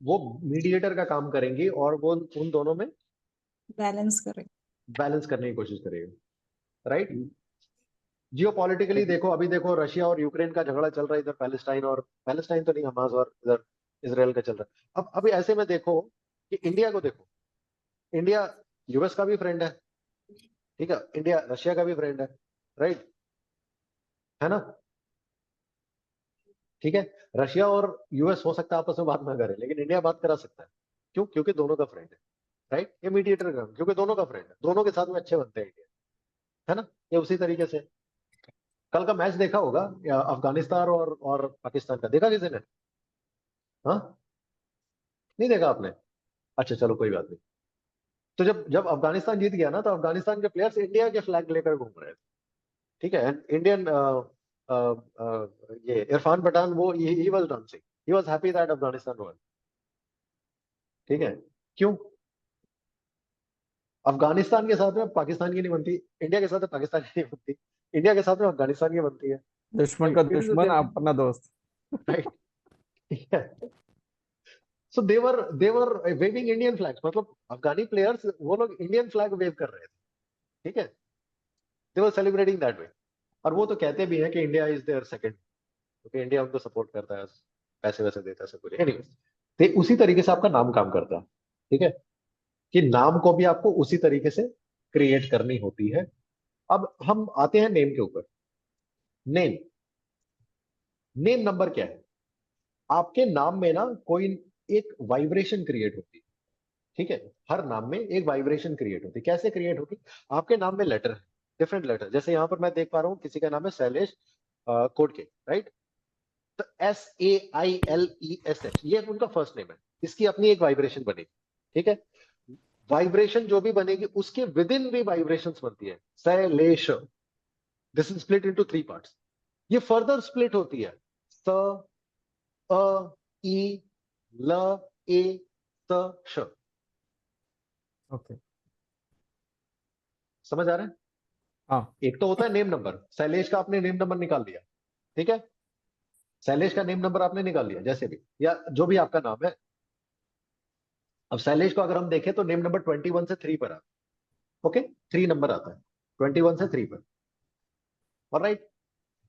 वो मीडिएटर का काम करेंगी और वो उन दोनों में बैलेंस करें। बैलेंस करने की कोशिश करेगी, राइट। जियो पॉलिटिकली देखो, अभी देखो रशिया और यूक्रेन का झगड़ा चल रहा है, इधर पैलेस्टाइन और पैलेस्टाइन तो नहीं, हमास, और इधर इसराइल का चल रहा है। अब अभी ऐसे में देखो कि इंडिया को देखो, इंडिया यूएस का भी फ्रेंड है, ठीक है, इंडिया रशिया का भी फ्रेंड है, राइट, है ना, ठीक है। रशिया और यूएस हो सकता है आपस में बात ना करे लेकिन इंडिया बात करा सकता है, क्यों? क्योंकि दोनों का फ्रेंड है, राइट, ये मीडिएटर का, क्योंकि दोनों का फ्रेंड है, दोनों के साथ में अच्छे बनते हैं इंडिया, है ना। ये उसी तरीके से कल का मैच देखा होगा अफगानिस्तान और पाकिस्तान का, देखा किसी ने? हाँ, नहीं देखा आपने? अच्छा चलो कोई बात नहीं। तो जब जब अफगानिस्तान जीत गया ना तो अफगानिस्तान के प्लेयर्स इंडिया के फ्लैग लेकर घूम रहे थे, ठीक है, इंडियन ये इरफान पठान, वो he was dancing, he was happy that Afghanistan one, ठीक है। क्यों? अफगानिस्तान के साथ में पाकिस्तान की नहीं बनती, इंडिया के साथ में पाकिस्तान की नहीं बनती, इंडिया के साथ में अफगानिस्तान की बनती है, दुश्मन का इट इज दुश्मन अपना दोस्त। राइट, ठीक है। सो देवर वेविंग इंडियन फ्लैग्स, मतलब अफगानी प्लेयर्स वो लोग इंडियन फ्लैग वेव कर रहे थे, ठीक है, दे वर सेलिब्रेटिंग दैट वे। और वो तो कहते भी हैं कि इंडिया इज देयर सेकंड, क्योंकि इंडिया उनको सपोर्ट करता है, पैसे वैसे देता है, सब कुछ, एनीवेज। तो उसी तरीके से आपका नाम काम करता है, ठीक है, कि नाम को भी आपको उसी तरीके से क्रिएट करनी होती है। अब हम आते हैं नेम के ऊपर। नेम, नेम नंबर क्या है? आपके नाम में ना कोई एक वाइब्रेशन क्रिएट होती है, ठीक है, हर नाम में एक वाइब्रेशन क्रिएट होती है। कैसे क्रिएट होती? आपके नाम में लेटर है, डिफरेंट लेटर, जैसे यहां पर मैं देख पा रहा हूं किसी का नाम है शैलेश कोडके, राइट, तो SAILESH ये उनका फर्स्ट नेम है, इसकी अपनी एक वाइब्रेशन बनेगी, ठीक है। वाइब्रेशन जो भी बनेगी उसके विद इन भी वाइब्रेशंस बनती है, Shailesh, this is split into 3 parts. ये फर्दर स्प्लिट होती है, स, अ, ई, ल, ए, स, श। ओके। समझ आ रहा है? हाँ। एक तो होता है नेम नंबर, शैलेश का आपने नेम नंबर निकाल लिया, ठीक है, शैलेश का नेम नंबर आपने निकाल लिया, जैसे भी या जो भी आपका नाम है। अब शैलेश को अगर हम देखें तो नेम नंबर 21 से 3 पर आता है, ओके, 3 नंबर आता है 21 से 3 पर, ऑलराइट।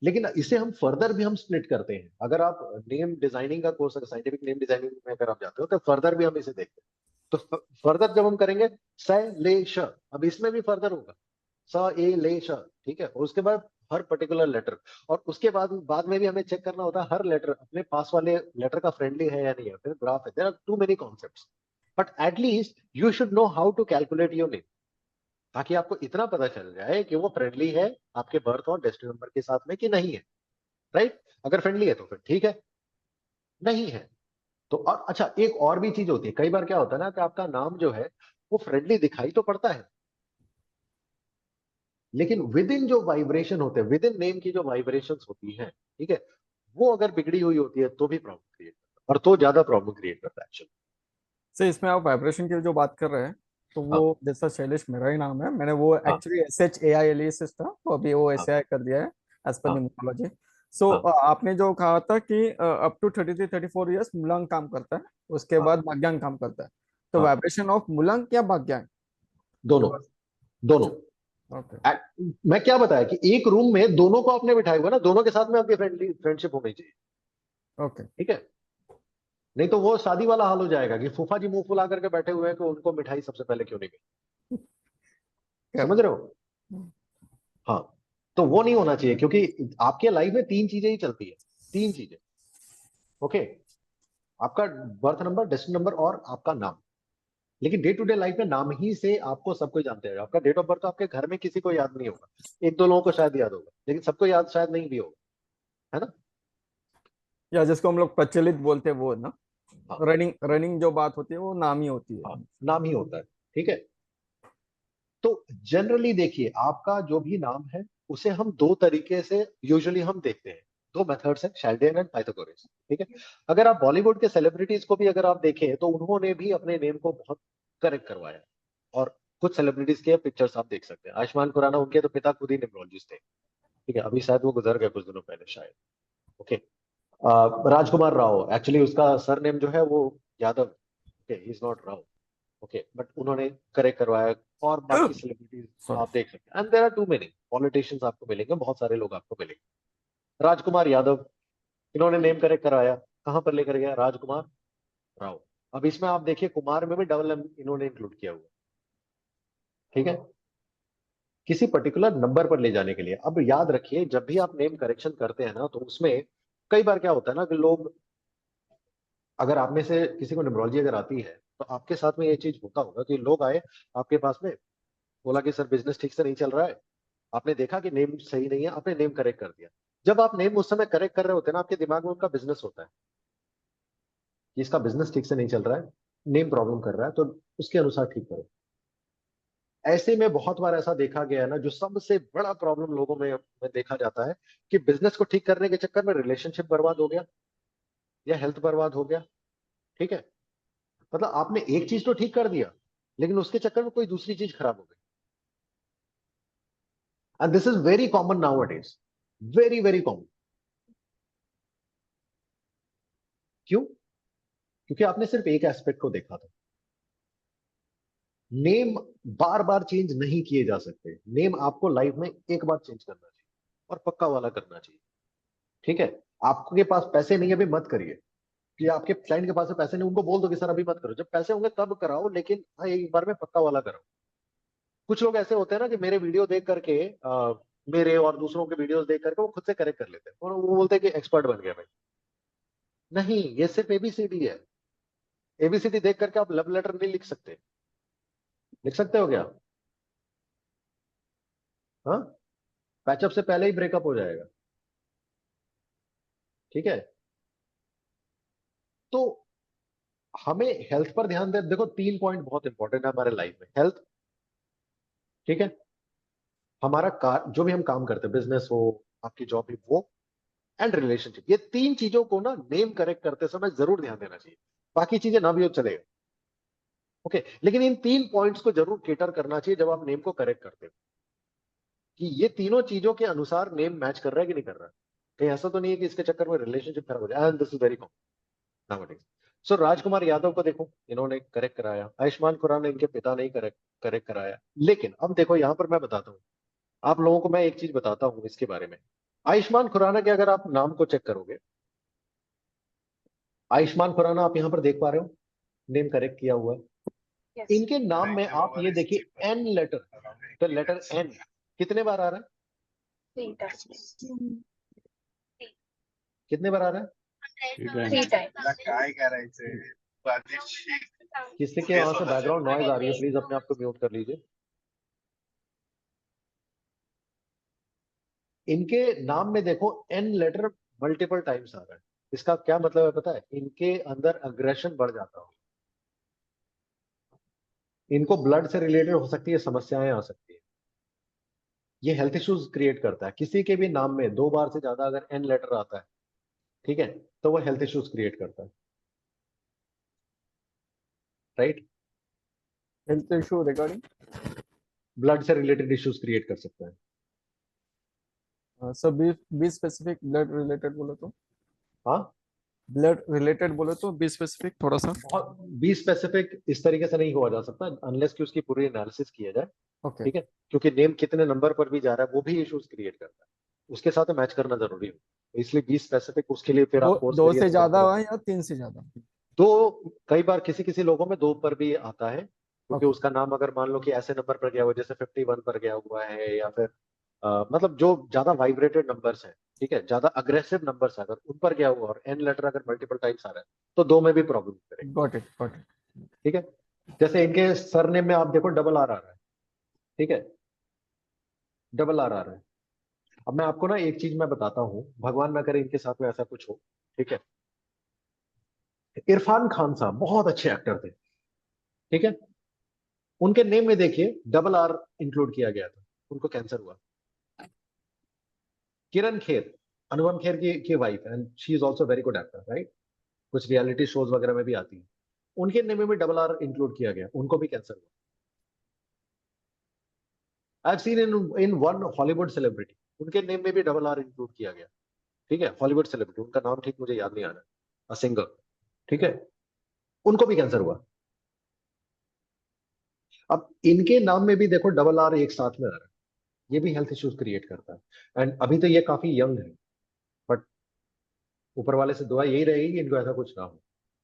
लेकिन इसे हम फर्दर भी हम स्प्लिट करते हैं, अगर आप नेम डिजाइनिंग का कोर्स, साइंटिफिक नेम डिजाइनिंग में अगर आप जाते हो तो फर्दर भी हम इसे देखते हैं। तो फर्दर जब हम करेंगे शैलेश, अब इसमें भी फर्दर होगा स, ए, ले, श, ठीक है, और उसके बाद हर पर्टिकुलर लेटर, और उसके बाद में भी हमें चेक करना होता है हर लेटर अपने पास वाले लेटर का फ्रेंडली है या नहीं है, फिर ग्राफ है, there are too many concepts, but at least you should know how to calculate your name, ताकि आपको इतना पता चल जाए कि वो फ्रेंडली है आपके बर्थ और डेस्टिनी नंबर के साथ में कि नहीं है, राइट। अगर फ्रेंडली है तो फिर ठीक है, नहीं है तो। और अच्छा, एक और भी चीज होती है, कई बार क्या होता है ना कि आपका नाम जो है वो फ्रेंडली दिखाई तो पड़ता है, लेकिन विद इन जो वाइब्रेशन होते हैं, विद इन नेम की जो वाइब्रेशंस होती हैं, ठीक है, वो अगर बिगड़ी हुई होती है तो भी प्रॉब्लम क्रिएट करता है, और तो ज्यादा प्रॉब्लम क्रिएट करता है एक्चुअली। सर इसमें आप वाइब्रेशन की जो बात कर रहे हैं, तो वो जैसा शैलेश मेरा ही नाम है, मैंने वो हाँ एक्चुअली SHAILESS था, तो अभी वो हाँ SAI कर दिया है एज पर हाँ न्यूमरोलॉजी। सो हाँ आपने जो कहा था कि अप टू 33-34 ईयर्स मुलंग काम करता है, उसके हाँ बाद भाग्यांग काम करता है, तो हाँ, वाइब्रेशन ऑफ मुलंग या भाग्यांग? दोनों दोनों। ओके। मैं क्या बताया कि एक रूम में दोनों को आपने बिठाया हुआ ना, दोनों के साथ में आपकी फ्रेंडशिप होनी चाहिए, ओके। ठीक है। नहीं तो वो शादी वाला हाल हो जाएगा कि फूफा जी मुंह फुला करके बैठे हुए हैं कि उनको मिठाई सबसे पहले क्यों नहीं मिली, समझ रहे हो? हाँ, तो वो नहीं होना चाहिए, क्योंकि आपके लाइफ में तीन चीजें ही चलती है, तीन चीजें, ओके। आपका बर्थ नंबर, डेस्टिनी नंबर और आपका नाम। लेकिन डे टू डे लाइफ में नाम ही से आपको सब कोई जानते हैं। आपका डेट ऑफ बर्थ तो आपके घर में किसी को याद नहीं होगा, एक दो लोगों को शायद याद होगा, लेकिन सबको याद शायद नहीं भी होगा, है ना? या जिसको हम लोग प्रचलित बोलते हैं वो ना, हाँ रनिंग रनिंग जो बात होती है वो नाम ही होती है। हाँ, नाम ही होता है, ठीक है। तो जनरली देखिए, आपका जो भी नाम है उसे हम दो तरीके से यूजुअली हम देखते हैं, दो मेथड्स हैं, शेल्डेन एंड पाइथागोरस, ठीक है। अगर आप बॉलीवुड के सेलिब्रिटीज को भी अगर आप देखें तो उन्होंने भी अपने नेम को बहुत करेक्ट करवाया, और कुछ सेलिब्रिटीज के पिक्चर्स आप देख सकते हैं। आयुष्मान खुराना, उनके तो पिता खुद ही न्यूमरोलॉजिस्ट थे, ठीक है, अभी शायद वो गुजर गए कुछ दिनों पहले शायद, ओके। राजकुमार राव, एक्चुअली उसका सरनेम जो है वो Yadav, okay, he is not Rao, okay, but उन्होंने करेक्ट करवाया। और बाकी सेलिब्रिटीज सॉरी। आप देख सकते हैं, and there are too many politicians आपको मिलेंगे, बहुत सारे लोग आपको मिलेंगे। राजकुमार यादव, इन्होंने नेम करेक्ट कराया, कहां पर लेकर गया? राजकुमार राव। अब इसमें आप देखिए, कुमार में भी डबल एम इन्होंने इंक्लूड किया हुआ, ठीक है, किसी पर्टिकुलर नंबर पर ले जाने के लिए। अब याद रखिए, जब भी आप नेम करेक्शन करते हैं ना, तो उसमें कई बार क्या होता है ना कि लोग, अगर आप में से किसी को न्यूमरोलॉजी अगर आती है, तो आपके साथ में ये चीज होता होगा कि लोग आए आपके पास में, बोला कि सर बिजनेस ठीक से नहीं चल रहा है, आपने देखा कि नेम सही नहीं है, आपने नेम करेक्ट कर दिया। जब आप नेम उस समय करेक्ट कर रहे होते हैं ना, आपके दिमाग में उनका बिजनेस होता है कि इसका बिजनेस ठीक से नहीं चल रहा है, नेम प्रॉब्लम कर रहा है, तो उसके अनुसार ठीक करो। ऐसे में बहुत बार ऐसा देखा गया है ना, जो सबसे बड़ा प्रॉब्लम लोगों में देखा जाता है कि बिजनेस को ठीक करने के चक्कर में रिलेशनशिप बर्बाद हो गया या हेल्थ बर्बाद हो गया, ठीक है। मतलब आपने एक चीज तो ठीक कर दिया, लेकिन उसके चक्कर में कोई दूसरी चीज खराब हो गई। And this is very common now it is, very very common. क्यों? क्योंकि आपने सिर्फ एक एस्पेक्ट को देखा था। नेम बार बार चेंज नहीं किए जा सकते, नेम आपको लाइफ में एक बार चेंज करना चाहिए, और पक्का वाला करना चाहिए, ठीक है। आपके पास पैसे नहीं है, अभी मत करिए। कि आपके क्लाइंट के पास है, पैसे नहीं, उनको बोल दो कि सर अभी मत करो, जब पैसे होंगे तब कराओ, लेकिन हाँ एक बार में पक्का वाला करो। कुछ लोग ऐसे होते हैं ना कि मेरे वीडियो देख करके मेरे और दूसरों के वीडियोस देख करके वो खुद से करेक्ट कर लेते हैं, और वो बोलते हैं कि एक्सपर्ट बन गया भाई। नहीं, ये सिर्फ एबीसीडी है। एबीसीडी देख करके आप लव लेटर नहीं लिख सकते। लिख सकते हो क्या? हाँ, पैचअप से पहले ही ब्रेकअप हो जाएगा, ठीक है। तो हमें हेल्थ पर ध्यान दे, देखो तीन पॉइंट बहुत इंपॉर्टेंट है हमारे लाइफ में। हेल्थ, ठीक है, हमारा जो भी हम काम करते हैं, बिजनेस हो, आपकी जॉब भी, वो, एंड रिलेशनशिप, ये तीन चीजों को ना नेम करेक्ट करते समय जरूर ध्यान देना चाहिए। बाकी चीजें ना भी हो चलेगा, ओके, लेकिन इन तीन पॉइंट्स को जरूर केटर करना चाहिए जब आप नेम को करेक्ट करते हो, कि ये तीनों चीजों के अनुसार नेम मैच कर रहा है कि नहीं कर रहा है। कहीं ऐसा तो नहीं है कि इसके चक्कर में रिलेशनशिप खराब हो जाए, and this is very common nowadays. So Rajkumar Yadav को देखो, इन्होंने करेक्ट कराया। आयुष्मान खुराना, इनके पिता ने करेक्ट करेक्ट कराया। लेकिन अब देखो, यहां पर मैं बताता हूँ आप लोगों को, मैं एक चीज बताता हूँ इसके बारे में। आयुष्मान खुराना के अगर आप नाम को चेक करोगे, आयुष्मान खुराना आप यहां पर देख पा रहे हो, नेम करेक्ट किया हुआ है। Yes. इनके नाम में आप ये देखिए एन लेटर, तो लेटर एन कितने बार आ रहा है? 3 times. कितने बार आ रहा है? 3 times. काय करायचंय किसी के वहां से बैकग्राउंड नॉइज आ रही है, प्लीज अपने आप को म्यूट कर लीजिए। इनके नाम में देखो एन लेटर मल्टीपल टाइम्स आ रहा है। इसका क्या मतलब है पता है? इनके अंदर अग्रेशन बढ़ जाता हो, इनको ब्लड से रिलेटेड हो सकती है समस्याएं आ सकती है। ये हेल्थ इश्यूज क्रिएट करता है। किसी के भी नाम में 2 बार से ज्यादा अगर एन लेटर आता है, ठीक है, तो वो हेल्थ इश्यूज क्रिएट करता है, right. Health issue regarding blood से रिलेटेड इश्यूज क्रिएट कर सकता है। Sir be specific blood related बोले तो हाँ, ब्लड रिलेटेड बोले तो बी स्पेसिफिक थोड़ा सा बहुत बी स्पेसिफिक इस तरीके से नहीं हुआ जा सकता अनलेस कि उसकी पूरी एनालिसिस किया जाए, ओके ठीक है, क्योंकि नेम कितने नंबर पर भी जा रहा है वो भी इश्यूज क्रिएट करता है, उसके साथ मैच करना जरूरी है। इसलिए बी स्पेसिफिक उसके लिए फिर आप कोर्स दो करिए से तो ज्यादा better है या 3 से ज्यादा? है। दो, कई बार किसी किसी लोगों में 2 पर भी आता है, क्योंकि ओके उसका नाम अगर मान लो कि ऐसे नंबर पर गया हुआ जैसे 51 पर गया हुआ है, या फिर मतलब जो ज्यादा वाइब्रेटेड नंबर्स हैं, ठीक है, ज्यादा अग्रेसिव नंबर्स अगर उन पर गया हुआ और एन लेटर अगर मल्टीपल टाइम्स आ रहा है तो 2 में भी प्रॉब्लम करेगा, गॉट इट ठीक है। जैसे इनके सरनेम में आप देखो डबल आर आ रहा है, ठीक है, डबल आर आ रहा है। अब मैं आपको ना एक चीज मैं बताता हूँ, भगवान ना करे इनके साथ में ऐसा कुछ हो, ठीक है। इरफान खान साहब बहुत अच्छे एक्टर थे, ठीक है, उनके नेम में देखिए डबल आर इंक्लूड किया गया था, उनको कैंसर हुआ। किरण खेर, अनुपम खेर की wife, and she is also very good actor, right, कुछ रियलिटी शोज वगैरह में भी आती है। उनके नेम में डबल आर इंक्लूड किया गया, उनको भी कैंसर हुआ। I have seen in one Hollywood celebrity, उनके नेम में भी डबल आर इंक्लूड किया गया, ठीक है, हॉलीवुड सेलिब्रिटी, उनका नाम ठीक मुझे याद नहीं आ रहा, अ सिंगर, ठीक है, उनको भी कैंसर हुआ। अब इनके नाम में भी देखो डबल आर एक साथ में आ रहा है, ये भी हेल्थ इश्यूज क्रिएट करता है। एंड अभी तो ये काफी यंग है, बट ऊपर वाले से दुआ यही रहेगी कि इनको ऐसा कुछ ना हो।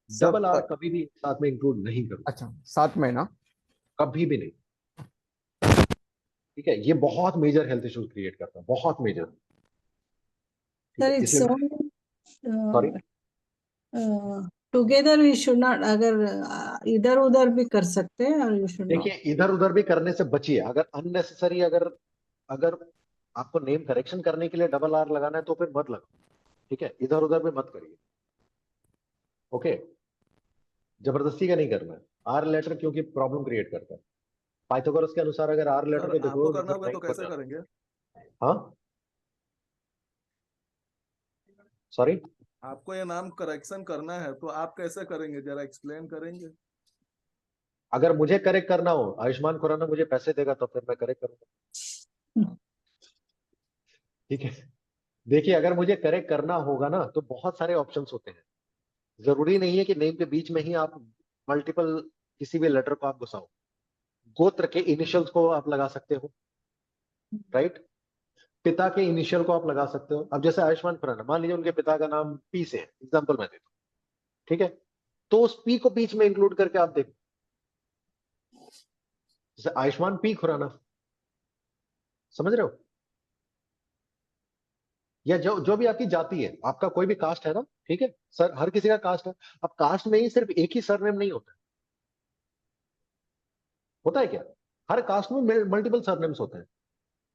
डबल आर सब कभी भी एक साथ में इंक्लूड नहीं करो, अच्छा 7 महीना कभी भी नहीं, ठीक है। ये बहुत मेजर हेल्थ इश्यूज क्रिएट करता है, बहुत मेजर, ठीक Sir, है, it's इसलिए only sorry, together we should not, अगर इधर उधर भी कर सकते हैं, और you should not. देखिए इधर उधर भी करने से बचिए। अगर अननेसेसरी अगर अगर आपको नेम करेक्शन करने के लिए डबल आर लगाना है तो फिर मत लगाओ, ठीक है, इधर उधर भी मत करिए, ओके, जबरदस्ती का नहीं करना है। आर लेटर क्योंकि प्रॉब्लम क्रिएट करता है। पाइथागोरस के अनुसार अगर आर लेटर सर को आपको देखो करना मतलब होगा तो नहीं कैसे बन जाता। करेंगे? हाँ, सॉरी, आपको ये नाम करेक्शन करना है तो आप कैसे करेंगे, जरा एक्सप्लेन करेंगे? अगर मुझे करेक्ट करना हो, आयुष्मान खुराना मुझे पैसे देगा तो फिर मैं करेक्ट करूंगा, ठीक है। देखिए अगर मुझे करेक्ट करना होगा ना तो बहुत सारे ऑप्शंस होते हैं, जरूरी नहीं है कि नेम के बीच में ही आप मल्टीपल किसी भी लेटर को आप घुसाओ। गोत्र के इनिशियल्स को आप लगा सकते हो, राइट, पिता के इनिशियल को आप लगा सकते हो। अब जैसे आयुष्मान खुराना, मान लीजिए उनके पिता का नाम पी से है, एग्जाम्पल मैं देता हूँ, ठीक है, तो उस पी को बीच में इंक्लूड करके आप देखो, जैसे आयुष्मान पी खुराना, समझ रहे हो, या जो जो भी आपकी जाति है, आपका कोई भी कास्ट है ना, ठीक है सर, हर किसी का कास्ट है। अब कास्ट में ही सिर्फ एक ही सरनेम नहीं होता, होता है क्या, हर कास्ट में मल्टीपल सरनेम्स होते हैं।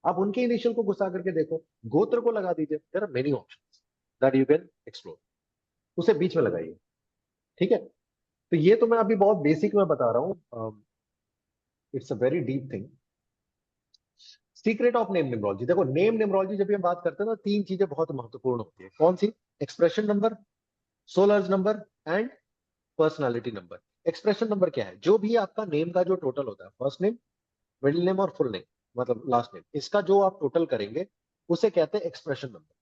आप उनके इनिशियल को घुसा करके देखो, गोत्र को लगा दीजिए, there are many options that you can explore, उसे बीच में लगाइए, ठीक है। तो ये तो मैं अभी बहुत बेसिक में बता रहा हूँ, it's a very deep thing. Secret of name numerology, देखो नेम न्यूमरोलॉजी जब भी हम बात करते हैं ना, 3 चीजें बहुत महत्वपूर्ण होती है। कौन सी? एक्सप्रेशन नंबर, सोलर्स number and personality number. Expression number क्या है? जो भी आपका नेम का जो टोटल होता है, फर्स्ट नेम, मिडिल नेम और फुल नेम, मतलब लास्ट नेम, इसका जो आप टोटल करेंगे उसे कहते हैं एक्सप्रेशन नंबर,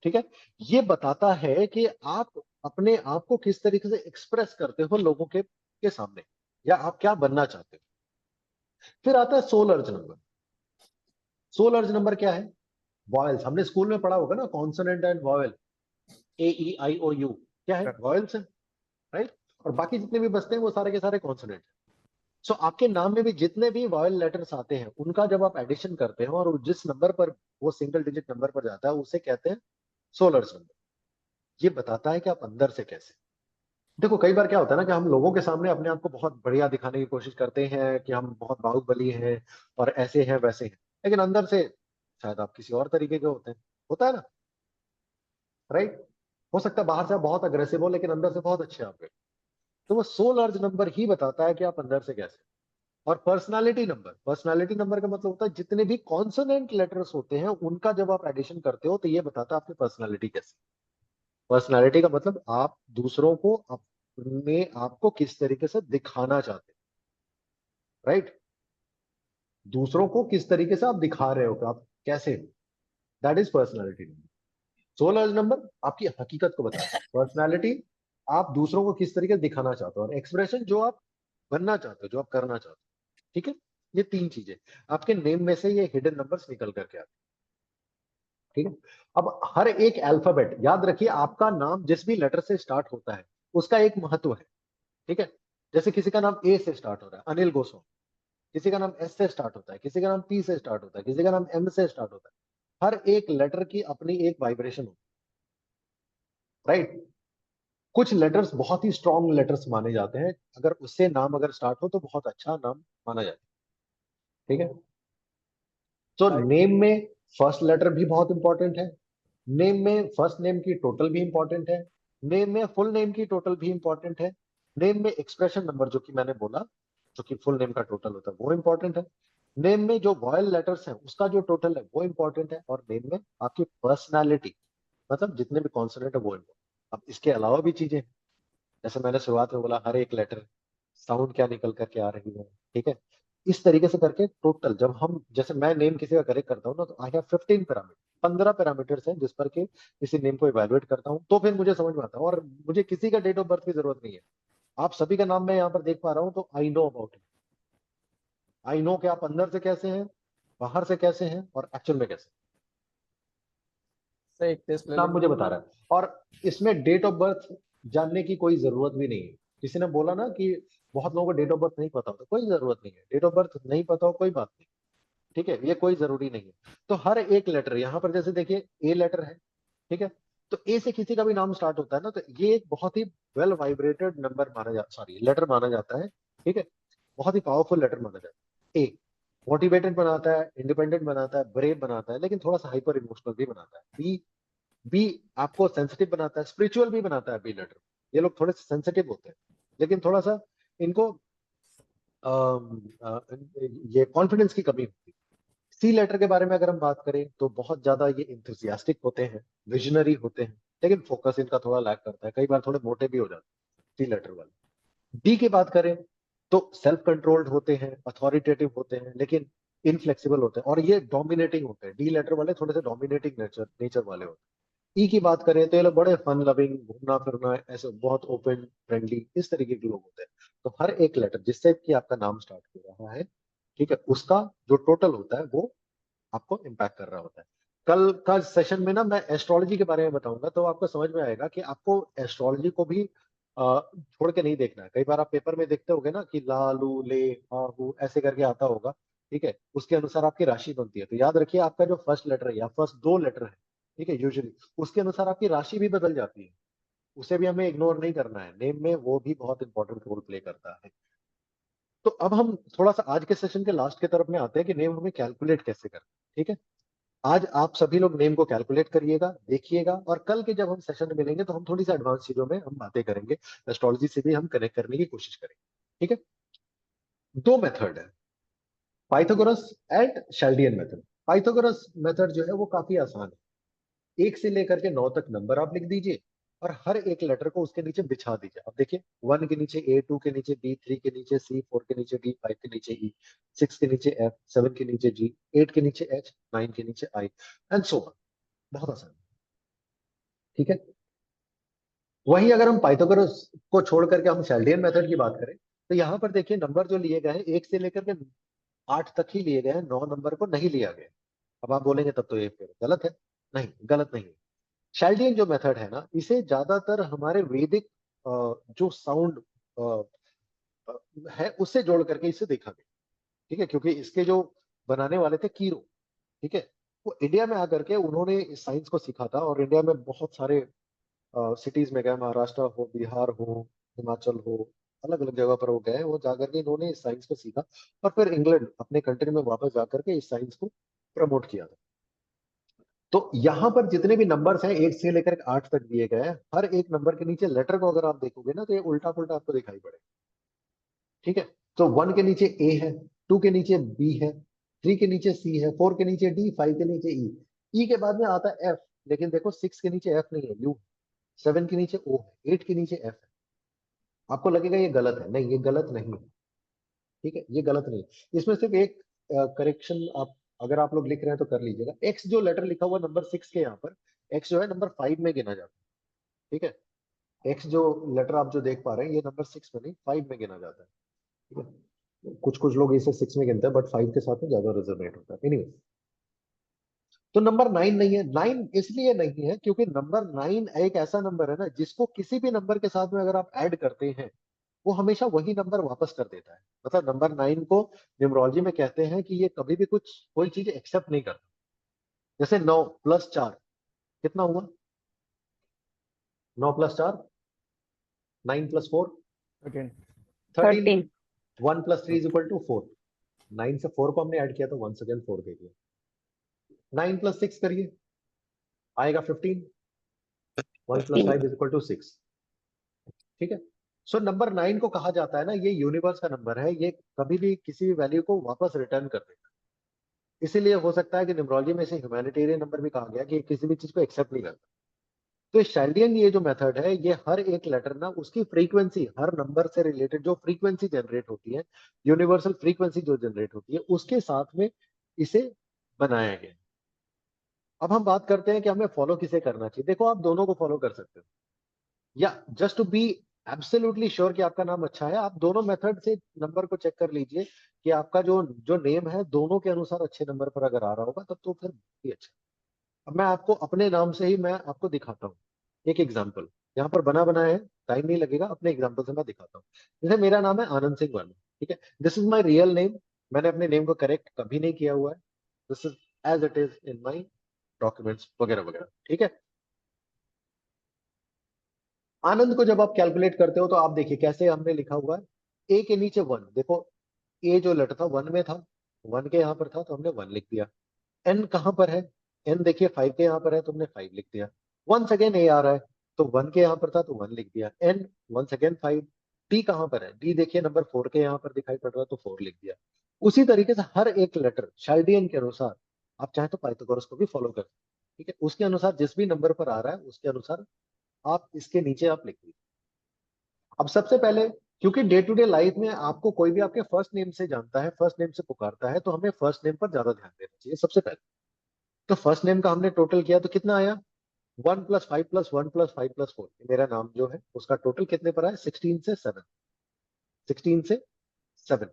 ठीक है। ये बताता है कि आप अपने आप को किस तरीके से एक्सप्रेस करते हो लोगों के सामने, या आप क्या बनना चाहते हो। फिर आता है soul urge number. Soul urge number क्या है? वॉयल्स, हमने स्कूल में पढ़ा होगा ना, कॉन्सोनेंट एंड वॉयल, AEIOU, क्या है? वॉयल्स है, राइट, और बाकी जितने भी बचते हैं वो सारे के सारे कॉन्सोनेंट। सो आपके नाम में भी जितने भी वॉयल लेटर्स आते हैं उनका जब आप एडिशन करते हैं और जिस नंबर पर वो सिंगल डिजिट नंबर पर जाता है उसे कहते हैं सोलर्स नंबर। ये बताता है कि आप अंदर से कैसे। देखो कई बार क्या होता है ना कि हम लोगों के सामने अपने आप को बहुत बढ़िया दिखाने की कोशिश करते हैं कि हम बहुत बाहुबली हैं और ऐसे हैं वैसे हैं, लेकिन अंदर से शायद आप किसी और तरीके के होते हैं, होता है ना, राइट। हो सकता है बाहर से आप बहुत अग्रेसिव हो लेकिन अंदर से बहुत अच्छे आप हैं। तो वो सोल अर्ज नंबर ही बताता है कि आप अंदर से कैसे। और पर्सनालिटी नंबर का मतलब होता है जितने भी कॉन्सोनेंट लेटर्स होते हैं उनका जब आप एडिशन करते हो तो ये बताता है आपकी पर्सनालिटी कैसी। पर्सनालिटी का मतलब आप दूसरों को अपने आपको किस तरीके से दिखाना चाहते हैं, राइट? दूसरों को किस तरीके से आप दिखा रहे हो कि आप कैसे, that is personality number. Soul number आपकी हकीकत को बताता है। पर्सनालिटी आप दूसरों को किस तरीके से दिखाना चाहते हो, और एक्सप्रेशन जो आप बनना चाहते हो, जो आप करना चाहते हो। ठीक है, ये तीन चीजें आपके नेम में से ये हिडन नंबर्स निकल करके आते हैं। ठीक है, अब हर एक अल्फाबेट याद रखिए, आपका नाम जिस भी लेटर से स्टार्ट होता है उसका एक महत्व है। ठीक है, जैसे किसी का नाम ए से स्टार्ट हो रहा है, अनिल गोस्वामी, किसी का नाम एस से स्टार्ट होता है, किसी का नाम पी से स्टार्ट होता है, किसी का नाम एम से स्टार्ट होता है। हर एक लेटर की अपनी एक वाइब्रेशन होती है, राइट? कुछ लेटर्स बहुत ही स्ट्रॉन्ग लेटर्स माने जाते हैं, अगर उससे नाम अगर स्टार्ट हो तो बहुत अच्छा नाम माना जाता है। ठीक है, तो नेम में फर्स्ट लेटर भी बहुत इंपॉर्टेंट है, नेम में फर्स्ट नेम की टोटल भी इंपॉर्टेंट है, नेम में फुल नेम की टोटल भी इंपॉर्टेंट है, नेम में एक्सप्रेशन नंबर जो कि मैंने बोला जो कि फुल नेम का टोटल होता है वो इंपॉर्टेंट है, नेम में जो वॉयल लेटर्स हैं उसका जो टोटल है वो इंपॉर्टेंट है, और नेम में आपकी पर्सनालिटी मतलब जितने भी कॉन्सोनेंट है वो इंपॉर्टेंट। अब इसके अलावा भी चीजें हैं, जैसे मैंने शुरुआत में बोला हर एक लेटर साउंड क्या निकल करके आ रही है। ठीक है, इस तरीके से करके टोटल जब हम, जैसे मैं नेम किसी का करेक्ट करता हूँ ना, तो आई हैव 15 पैरामीटर, 15 पैरामीटर्स हैं जिस पर के किसी नेम को इवेलुएट करता हूँ तो फिर मुझे समझ में आता है, और मुझे किसी का डेट ऑफ बर्थ की जरूरत नहीं है। आप सभी का नाम मैं यहाँ पर देख पा रहा हूँ तो I know about it, I know कि आप अंदर से कैसे हैं, बाहर से कैसे हैं, और एक्चुअल में कैसे। सर एक टेस्ट ले नाम लेंगे। मुझे बता रहा है, और इसमें डेट ऑफ बर्थ जानने की कोई जरूरत भी नहीं है। किसी ने बोला ना कि बहुत लोगों को डेट ऑफ बर्थ नहीं पता होता, कोई जरूरत नहीं है, डेट ऑफ बर्थ नहीं पता हो कोई बात नहीं। ठीक है, ये कोई जरूरी नहीं है। तो हर एक लेटर यहाँ पर जैसे देखिए ए लेटर है, ठीक है, तो ए से किसी का भी नाम स्टार्ट होता है ना, तो ये एक बहुत ही वेल वाइब्रेटेड नंबर माना जाता, सॉरी लेटर माना जाता है। ठीक है, बहुत ही पावरफुल लेटर माना जाता है। ए मोटिवेटेड बनाता है, इंडिपेंडेंट बनाता है, ब्रेव बनाता है, लेकिन थोड़ा सा हाइपर इमोशनल भी बनाता है। बी आपको सेंसिटिव बनाता है, स्पिरिचुअल भी बनाता है बी लेटर। ये लोग थोड़े सेंसिटिव होते हैं, लेकिन थोड़ा सा इनको ये कॉन्फिडेंस की कमी होती है। सी लेटर के बारे में अगर हम बात करें तो बहुत ज्यादा ये इंथुसियास्टिक होते हैं, विजनरी होते हैं, लेकिन फोकस इनका थोड़ा लैक करता है, कई बार थोड़े मोटे भी हो जाते हैं सी लेटर वाले। डी की बात करें तो सेल्फ कंट्रोल्ड होते हैं, अथॉरिटेटिव होते हैं, लेकिन इनफ्लेक्सिबल होते हैं, और ये डोमिनेटिंग होते हैं। डी लेटर वाले थोड़े से डोमिनेटिंग नेचर वाले होते हैं। ई की बात करें तो ये लोग बड़े फन लविंग, घूमना फिरना, ऐसे बहुत ओपन फ्रेंडली, इस तरीके के लोग होते हैं। तो हर एक लेटर जिससे कि आपका नाम स्टार्ट हो रहा है, ठीक है, उसका जो टोटल होता है वो आपको इम्पैक्ट कर रहा होता है। कल का सेशन में ना मैं एस्ट्रोलॉजी के बारे में बताऊंगा, तो आपको समझ में आएगा कि आपको एस्ट्रोलॉजी को भी छोड़ के नहीं देखना है। कई बार आप पेपर में देखते होगे ना कि ला लू ले हा हू ऐसे करके आता होगा, ठीक है, उसके अनुसार आपकी राशि बनती है। तो याद रखिए आपका जो फर्स्ट लेटर है या फर्स्ट दो लेटर है, ठीक है, यूजुअली उसके अनुसार आपकी राशि भी बदल जाती है, उसे भी हमें इग्नोर नहीं करना है। नेम में वो भी बहुत इंपॉर्टेंट रोल प्ले करता है। तो अब हम थोड़ा सा आज के सेशन के लास्ट की तरफ में आते हैं कि नेम हमें कैलकुलेट कैसे करना है। ठीक है, आज आप सभी लोग नेम को कैलकुलेट करिएगा, देखिएगा, और कल के जब हम सेशन में मिलेंगे तो हम थोड़ी सी एडवांस चीजों में हम बातें करेंगे, एस्ट्रोलॉजी से भी हम कनेक्ट करने की कोशिश करेंगे। ठीक है, दो मेथड है, Pythagoras and Chaldean method. Pythagoras method जो है वो काफी आसान है, एक से लेकर के 9 तक नंबर आप लिख दीजिए और हर एक लेटर को उसके नीचे बिछा दीजिए। अब देखिए 1 के नीचे ए, 2 के नीचे बी, 3 के नीचे सी, 4 के नीचे डी, 5 के नीचे ई, 6 के नीचे एफ, 7 के नीचे जी, 8 के नीचे एच, 9 के नीचे आई, एंड सो ऑन। बहुत आसान। ठीक है, वही अगर हम पाइथागोरस को छोड़ करके हम शेल्डियन मेथड की बात करें तो यहाँ पर देखिए नंबर जो लिए गए हैं 1 से लेकर के 8 तक ही लिए गए हैं, 9 नंबर को नहीं लिया गया। अब आप बोलेंगे तब तो ये फिर गलत है। नहीं, गलत नहीं है। शेल्डियन जो मेथड है ना, इसे ज्यादातर हमारे वैदिक जो साउंड है उससे जोड़ करके इसे देखा गया। ठीक है, क्योंकि इसके जो बनाने वाले थे कीरो, ठीक है, वो इंडिया में आकर के उन्होंने इस साइंस को सीखा था, और इंडिया में बहुत सारे सिटीज में गए, महाराष्ट्र हो, बिहार हो, हिमाचल हो, अलग अलग जगह पर वो गए, वो जाकर के इन्होंने इस साइंस को सीखा, और फिर इंग्लैंड अपने कंट्री में वापस जाकर के इस साइंस को प्रमोट किया था। तो यहाँ पर जितने भी नंबर्स हैं 1 से लेकर 8 तक दिए गए हैं, हर एक नंबर के नीचे लेटर को अगर आप देखोगे ना तो ये उल्टा पुल्टा आपको दिखाई पड़ेगा। ठीक है, तो 1 के नीचे ए है, 2 के नीचे बी है, 3 के नीचे सी है, 4 के नीचे डी, 5 के नीचे ई। ई के बाद में आता है एफ, लेकिन देखो 6 के नीचे एफ नहीं है, यू। 7 के नीचे ओ है, 8 के नीचे एफ है। आपको लगेगा ये गलत है, नहीं ये गलत नहीं है, ठीक है, ये गलत नहीं है। इसमें सिर्फ एक करेक्शन आप अगर आप लोग लिख रहे हैं तो कर लीजिएगा। एक्स जो लेटर लिखा हुआ नंबर 6 के यहाँ पर, एक्स जो है नंबर 5 में गिना जाता है, ठीक है। एक्स जो लेटर आप जो देख पा रहे हैं ये नंबर 6 में नहीं 5 में गिना जाता है, ठीक है। कुछ कुछ लोग इसे 6 में गिनते हैं, बट 5 के साथ में ज्यादा रिजोनेट होता है। एनीवे, तो नंबर 9 नहीं है। 9 इसलिए नहीं है क्योंकि नंबर 9 एक ऐसा नंबर है ना जिसको किसी भी नंबर के साथ में अगर आप ऐड करते हैं वो हमेशा वही नंबर वापस कर देता है। मतलब नंबर 9 को न्यूमरोलॉजी में कहते हैं कि ये कभी भी कुछ कोई चीज एक्सेप्ट नहीं करता। जैसे 9 प्लस 4 कितना हुआ? 9 plus 4 9 plus 4 13 13। 1 plus 3 is equal to 4। 9 से 4 को हमने ऐड किया तो 1 सेकेंड 4 दे दिया। 9 प्लस 6 करिए, आएगा 15। 1 प्लस 5 इज इक्वल टू 6, ठीक है। सो नंबर 9 को कहा जाता है ना, ये यूनिवर्स का नंबर है, ये कभी भी किसी भी वैल्यू को वापस रिटर्न कर देगा। इसीलिए हो सकता है कि न्यूमरोलॉजी में इसे ह्यूमैनिटेरियन नंबर भी कहा गया कि किसी भी चीज को एक्सेप्ट नहीं करता। तो शैल्डियन ये जो मेथड है, ये हर एक लेटर ना उसकी फ्रीक्वेंसी, हर नंबर से रिलेटेड जो फ्रीक्वेंसी जनरेट होती है, यूनिवर्सल फ्रीक्वेंसी जो जनरेट होती है, उसके साथ में इसे बनाया गया। अब हम बात करते हैं कि हमें फॉलो किसे करना चाहिए। देखो आप दोनों को फॉलो कर सकते हो, या just to be absolutely sure कि आपका नाम अच्छा है, आप दोनों मेथड से नंबर को चेक कर लीजिए कि आपका जो जो नेम है दोनों के अनुसार अच्छे नंबर पर अगर आ रहा होगा तब तो फिर भी अच्छा। अब मैं आपको अपने नाम से ही मैं आपको दिखाता हूँ एक एग्जाम्पल, यहाँ पर बना बना है, टाइम नहीं लगेगा, अपने एग्जाम्पल से मैं दिखाता हूँ। जैसे मेरा नाम है आनंद सिंह वर्मा, ठीक है, this is my real name. मैंने अपने नेम को करेक्ट कभी नहीं किया हुआ है, this is as it is in my documents वगैरह वगैरह, ठीक है। आनंद को जब आप कैलकुलेट करते हो तो आप देखिए कैसे हमने लिखा हुआ है, ए के नीचे 1। देखो ए जो लेटर था 1 में था, 1 के यहाँ पर था तो हमने 1 लिख दिया। एन कहाँ पर है? एन देखिए 5 के यहाँ पर है तो हमने 5 लिख दिया। वंस अगेन ए आ रहा है तो 1 के यहाँ पर था तो 1 लिख दिया। N once again 5। डी कहाँ पर है? डी देखिए नंबर 4 के यहाँ पर दिखाई पड़ रहा है तो 4 लिख दिया। उसी तरीके से हर एक लेटर शाल्डियन के अनुसार, आप चाहे तो पाइथागोरस को भी फॉलो कर, ठीक है, उसके अनुसार जिस भी नंबर पर आ रहा है उसके अनुसार आप इसके नीचे आप लिख दीजिए। अब सबसे पहले, क्योंकि डे टू डे लाइफ में आपको कोई भी आपके फर्स्ट नेम से जानता है, फर्स्ट नेम से पुकारता है, तो हमें फर्स्ट नेम पर ज्यादा ध्यान देना चाहिए सबसे पहले। तो फर्स्ट नेम का हमने टोटल किया तो कितना आया? 1 प्लस 5 प्लस 1 प्लस 5 प्लस 4। मेरा नाम जो है उसका टोटल कितने पर आया? 16 से 7। 16 से 7।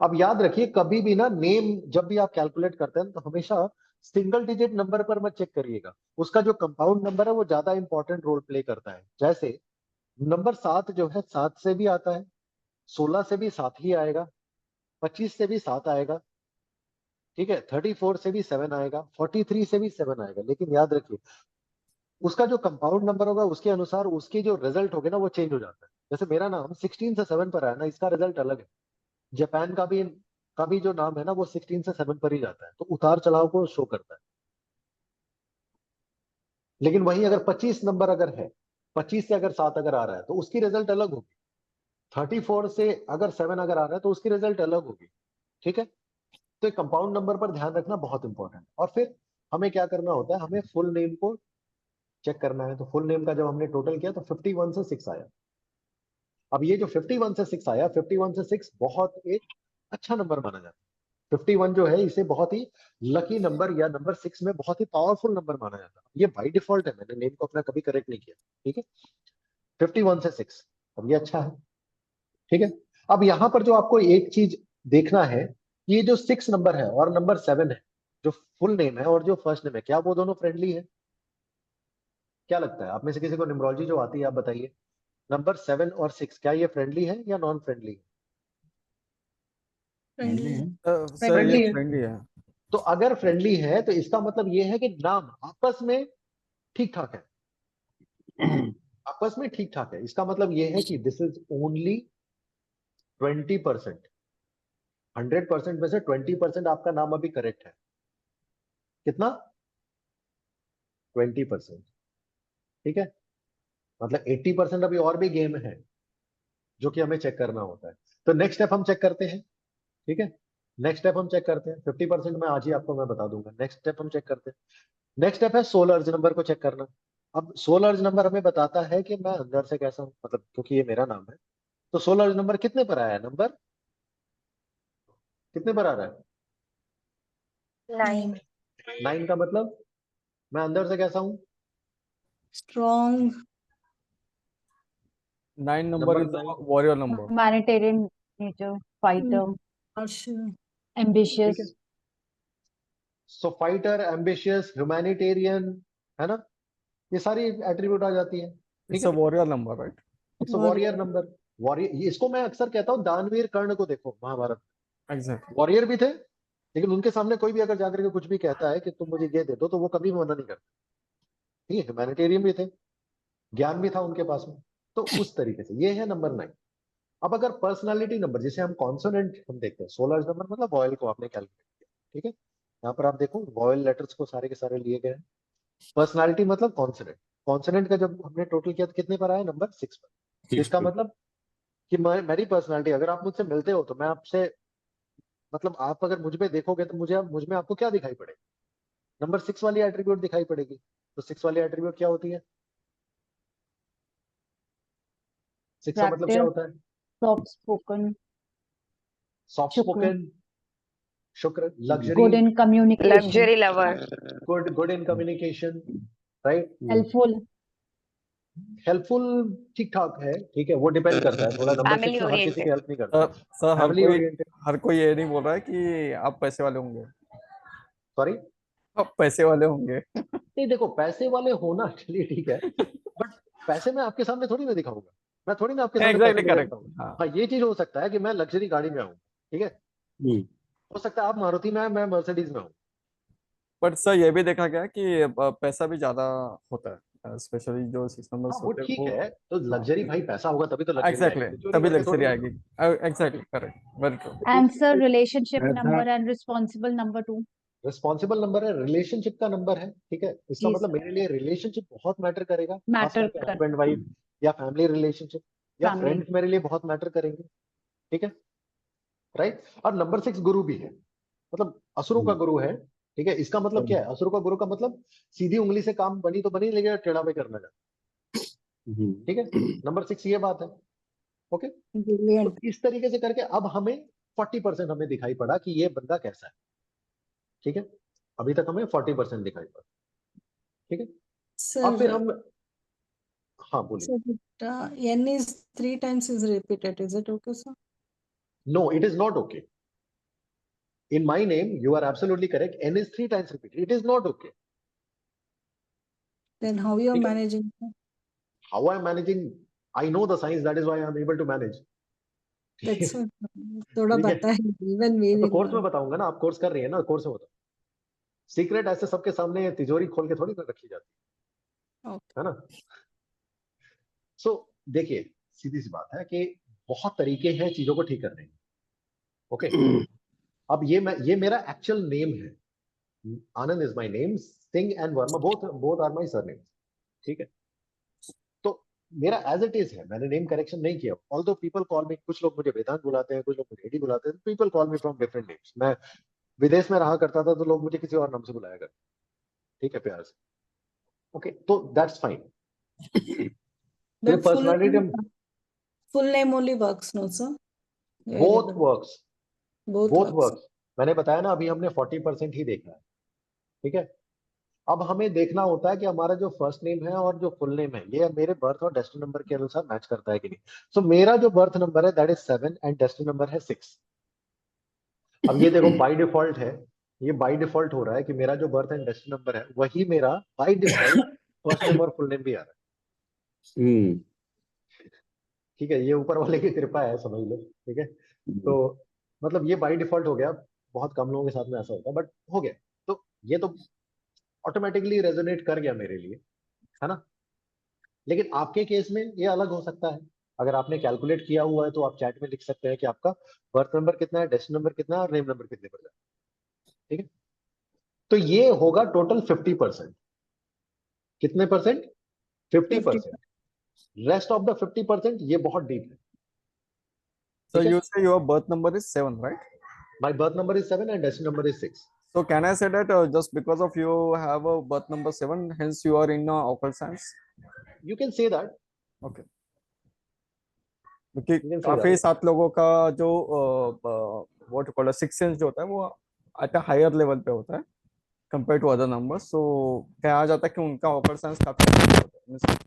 अब याद रखिए कभी भी ना नेम जब भी आप कैलकुलेट करते हैं तो हमेशा सिंगल डिजिट नंबर पर मत चेक करिएगा, उसका जो कंपाउंड नंबर है वो ज्यादा इंपॉर्टेंट रोल प्ले करता है। जैसे नंबर 7 जो है 7 से भी आता है, 16 से भी 7 ही आएगा, 25 से भी 7 आएगा, ठीक है, 34 से भी 7 आएगा, 43 से भी 7 आएगा। लेकिन याद रखिए उसका जो कंपाउंड नंबर होगा उसके अनुसार उसके जो रिजल्ट होगे ना वो चेंज हो जाता है। जैसे मेरा नाम 16 से 7 पर आया ना, इसका रिजल्ट अलग है। जापान का भी जो नाम है ना वो 16 से 7 पर ही जाता है, तो उतार चढ़ाव को शो करता है। लेकिन वही अगर 25 नंबर अगर है, 25 से अगर 7 अगर आ रहा है तो उसकी रिजल्ट अलग होगी। 34 से अगर 7 अगर आ रहा है तो उसकी रिजल्ट अलग होगी, ठीक है। तो कंपाउंड नंबर पर ध्यान रखना बहुत इंपॉर्टेंट। और फिर हमें क्या करना होता है, हमें फुल नेम को चेक करना है। तो फुल नेम का जब हमने टोटल किया तो 51 से 6 आया। अब ये जो 51 से 6 आया, 51 से 6 बहुत एक अच्छा नंबर माना जाता है। 51 जो है इसे बहुत ही लकी नंबर या नंबर 6 में बहुत ही पावरफुल नंबर माना जाता है। ये बाय डिफॉल्ट है, मैंने नेम को अपना कभी करेक्ट नहीं किया, ठीक है। 51 से 6, अब ये अच्छा है, ठीक है। अब यहां पर जो आपको एक चीज देखना है, ये जो 6 नंबर है और नंबर 7 है, जो फुल नेम है और जो फर्स्ट नेम है, क्या वो दोनों फ्रेंडली है? क्या लगता है आप में से किसी को न्यूमरोलॉजी जो आती है आप बताइए, नंबर 7 और 6 क्या ये फ्रेंडली है या नॉन फ्रेंडली है? फ्रेंडली है। सर Friendly ये है। फ्रेंडली है। तो अगर फ्रेंडली है तो इसका मतलब ये है कि नाम आपस में ठीक ठाक है, आपस में ठीक ठाक है। इसका मतलब ये है कि दिस इज ओनली 20%। 100% में से 20% आपका नाम अभी करेक्ट है। कितना? 20%, ठीक है। मतलब 80% अभी और भी गेम है जो कि हमें चेक करना होता है। तो नेक्स्ट स्टेप हम चेक करते हैं, ठीक है। नेक्स्ट स्टेप हम चेक करते हैं, 50% में आज ही आपको मैं बता दूंगा। नेक्स्ट स्टेप हम चेक करते हैं। नेक्स्ट स्टेप है सोल अर्ज नंबर को चेक करना। अब सोल अर्ज नंबर हमें बताता है कि मैं अंदर से कैसा हूं, मतलब क्योंकि ये मेरा नाम है, तो सोल अर्ज नंबर कितने पर आया है? नंबर कितने पर आ रहा है? 9. 9 का मतलब मैं अंदर से कैसा हूं? Strong. 9 number number is a 9, warrior number. Humanitarian nature, fighter, Harsh. ambitious. ठीक है। सो फाइटर, एम्बिशियस, ह्यूमैनिटेरियन, है ना, ये सारी एट्रीब्यूट आ जाती है, ठीक It's a है। warrior number, right? It's warrior number. Warrior, इसको मैं अक्सर कहता हूँ दानवीर कर्ण को देखो महाभारत, Exactly. वॉरियर भी थे, लेकिन उनके सामने कोई भी अगर जाकर के कुछ भी कहता है कि तुम मुझे ये दे दो, तो वो कभी मना नहीं करते, ठीक है। ह्यूमैनिटेरियन भी थे, ज्ञान भी था उनके पास में, तो उस तरीके से ये है नंबर 9। अब अगर पर्सनालिटी नंबर, जिसे हम कॉन्सोनेंट हम देखते हैं, 16 नंबर मतलब वॉयल को आपने कैलकुलेट किया, ठीक है। यहाँ पर आप देखो वॉयल लेटर्स को सारे के सारे लिए गए हैं। पर्सनालिटी मतलब कॉन्सोनेंट, कॉन्सोनेंट का जब हमने टोटल किया तो कितने पर आया? नंबर 6 पर। इसका मतलब कि मेरी पर्सनालिटी, अगर आप मुझसे मिलते हो तो मैं आपसे, मतलब आप अगर मुझ पे देखोगे तो मुझ में आपको क्या दिखाई पड़ेगा? नंबर 6 वाली एट्रीब्यूट दिखाई पड़ेगी। तो 6 वाली एट्रीब्यूट क्या होती है? 6 का मतलब क्या Attractive, होता है? soft spoken, सॉफ्ट शुक्र, स्पोकन, शुक्र, luxury, good in communication, Luxury lover. Good in communication, right. helpful, helpful ठीक ठाक है, ठीक है, वो डिपेंड करता है थोड़ा। नंबर 6 Family हर किसी की oriented. हेल्प नहीं करता। सर फैमिली ओरिएंटेड, हर कोई ये नहीं बोल रहा है कि आप पैसे वाले होंगे। सॉरी, आप पैसे वाले होंगे। नहीं देखो पैसे वाले होना चलिए ठीक है, बट पैसे मैं आपके सामने थोड़ी ना दिखाऊंगा, मैं थोड़ी ना आपके सामने पैसे एग्जैक्टली लेके करेक्ट। दिखाऊंगा। हाँ, हाँ, ये चीज हो सकता है कि मैं लग्जरी गाड़ी में आऊँ, ठीक है, हो सकता है आप मारुति में, मैं मर्सिडीज में हूँ। बट सर ये भी देखा गया है कि पैसा भी ज्यादा होता है, स्पेशली जो 6 हाँ नंबर्स वो होते हैं ठीक वो। है, तो हाँ, लग्जरी भाई पैसा होगा तभी तो लग्जरी एग्जैक्टली, आएगी, चोरी तभी करके थोड़ी लग्जरी ना आएगी। होगी। Exactly correct, very true. answer relationship number and responsible number 2, responsible number है, रिलेशनशिप का नंबर है, ठीक है। इसका जी मतलब मेरे लिए रिलेशनशिप बहुत मैटर करेगा, खास मैटर करके कर हस्बैंड वाइफ या फैमिली रिलेशनशिप या फैमिली, फ्रेंड्स मेरे लिए बहुत मैटर करेंगे, ठीक है, राइट। और नंबर 6 गुरु भी है, मतलब असुरों का गुरु है, ठीक है। इसका मतलब क्या है? असुरों का गुरु का मतलब सीधी उंगली से काम बनी तो बनी, लेकिन टेढ़ा पे करना जाए, ठीक है। नंबर 6 ये बात है, ओके। तो Brilliant. इस तरीके से करके अब हमें 40% हमें दिखाई पड़ा कि ये बंदा कैसा है, ठीक है। अभी तक हमें 40% दिखाई पड़ा, ठीक है। अब फिर Sir, हम, हाँ बोलिए। sir, N is 3 times is repeated. Is it okay, sir? No, it is not okay. In my name, you are absolutely correct. N is 3 times repeated. It is not okay. Then how you are ठीक है? managing? Sir? How I am managing? I know the science. That is why I am able to manage. That's what. थोड़ा ठीक है? बताइए. Even we तो will course में learn. बताऊंगा ना, आप कोर्स कर रही है ना, कोर्स में बताओ। सीक्रेट ऐसे सबके सामने तिजोरी खोल के थोड़ी ना रखी जाती Okay. है ना। सो देखिए, सीधी सी बात है कि बहुत तरीके हैं चीजों को ठीक करने के, ओके। अब ये मेरा एक्चुअल नेम है, Anand is my name, Singh and Verma both are my surname, ठीक है। तो मेरा एज इट इज है, मैंने नेम करेक्शन नहीं किया। ऑल्दो पीपल कॉल मी, कुछ लोग मुझे वेदांत बुलाते हैं, कुछ लोग मुझे एडी बुलाते हैं, people call me from different names. मैं विदेश में रहा करता था तो लोग मुझे किसी और नाम से बुलाया करते, ठीक है, प्यार से, ओके। तो that's fine. But personality full name only works, no, sir? Both works, Both both works. Works. मैंने बताया ना, अभी हमने 40% ही देखा है, ठीक है। अब हमें देखना होता है कि हमारा जो फर्स्ट नेम है और जो फुल नेम है, ये मेरे बर्थ और डेस्टिनी नंबर के अनुसार मैच करता है कि नहीं। सो मेरा जो बर्थ नंबर है that is 7 and destiny number है 6। अब ये देखो बाय डिफॉल्ट है, ये बाय डिफॉल्ट हो रहा है कि मेरा जो बर्थ एंड डेस्टिनी नंबर है वही मेरा बाय डिफॉल्ट फर्स्ट नेम और फुल नेम भी आ रहा है, ठीक है। ये ऊपर वाले की कृपा है, समझ लो, ठीक है। तो मतलब ये बाय डिफॉल्ट हो गया, बहुत कम लोगों के साथ में ऐसा होता है, बट हो गया। तो ये तो ऑटोमेटिकली रेजोनेट कर गया मेरे लिए, है ना। लेकिन आपके केस में ये अलग हो सकता है। अगर आपने कैलकुलेट किया हुआ है तो आप चैट में लिख सकते हैं कि आपका बर्थ नंबर कितना है, डेस्टिनी नंबर कितना है और नेम नंबर कितने पर जाए, ठीक है। तो ये होगा टोटल 50%। कितने परसेंट? 50%। रेस्ट ऑफ द 50% ये बहुत डीप है, So ठीक है? you say your birth number is 7, right? My birth number is 7 and destined number is 6. So can I say that just because of you have a birth number 7, hence you are in occult science? You can say that. Okay. क्योंकि You can say काफी that. 7 लोगों का जो what called six sense जो होता है वो at a higher level पे होता है कंपेयर टू अदर नंबर्स, सो कहा जाता है कि उनका ऑकल्ट साइंस काफी अच्छा होता है।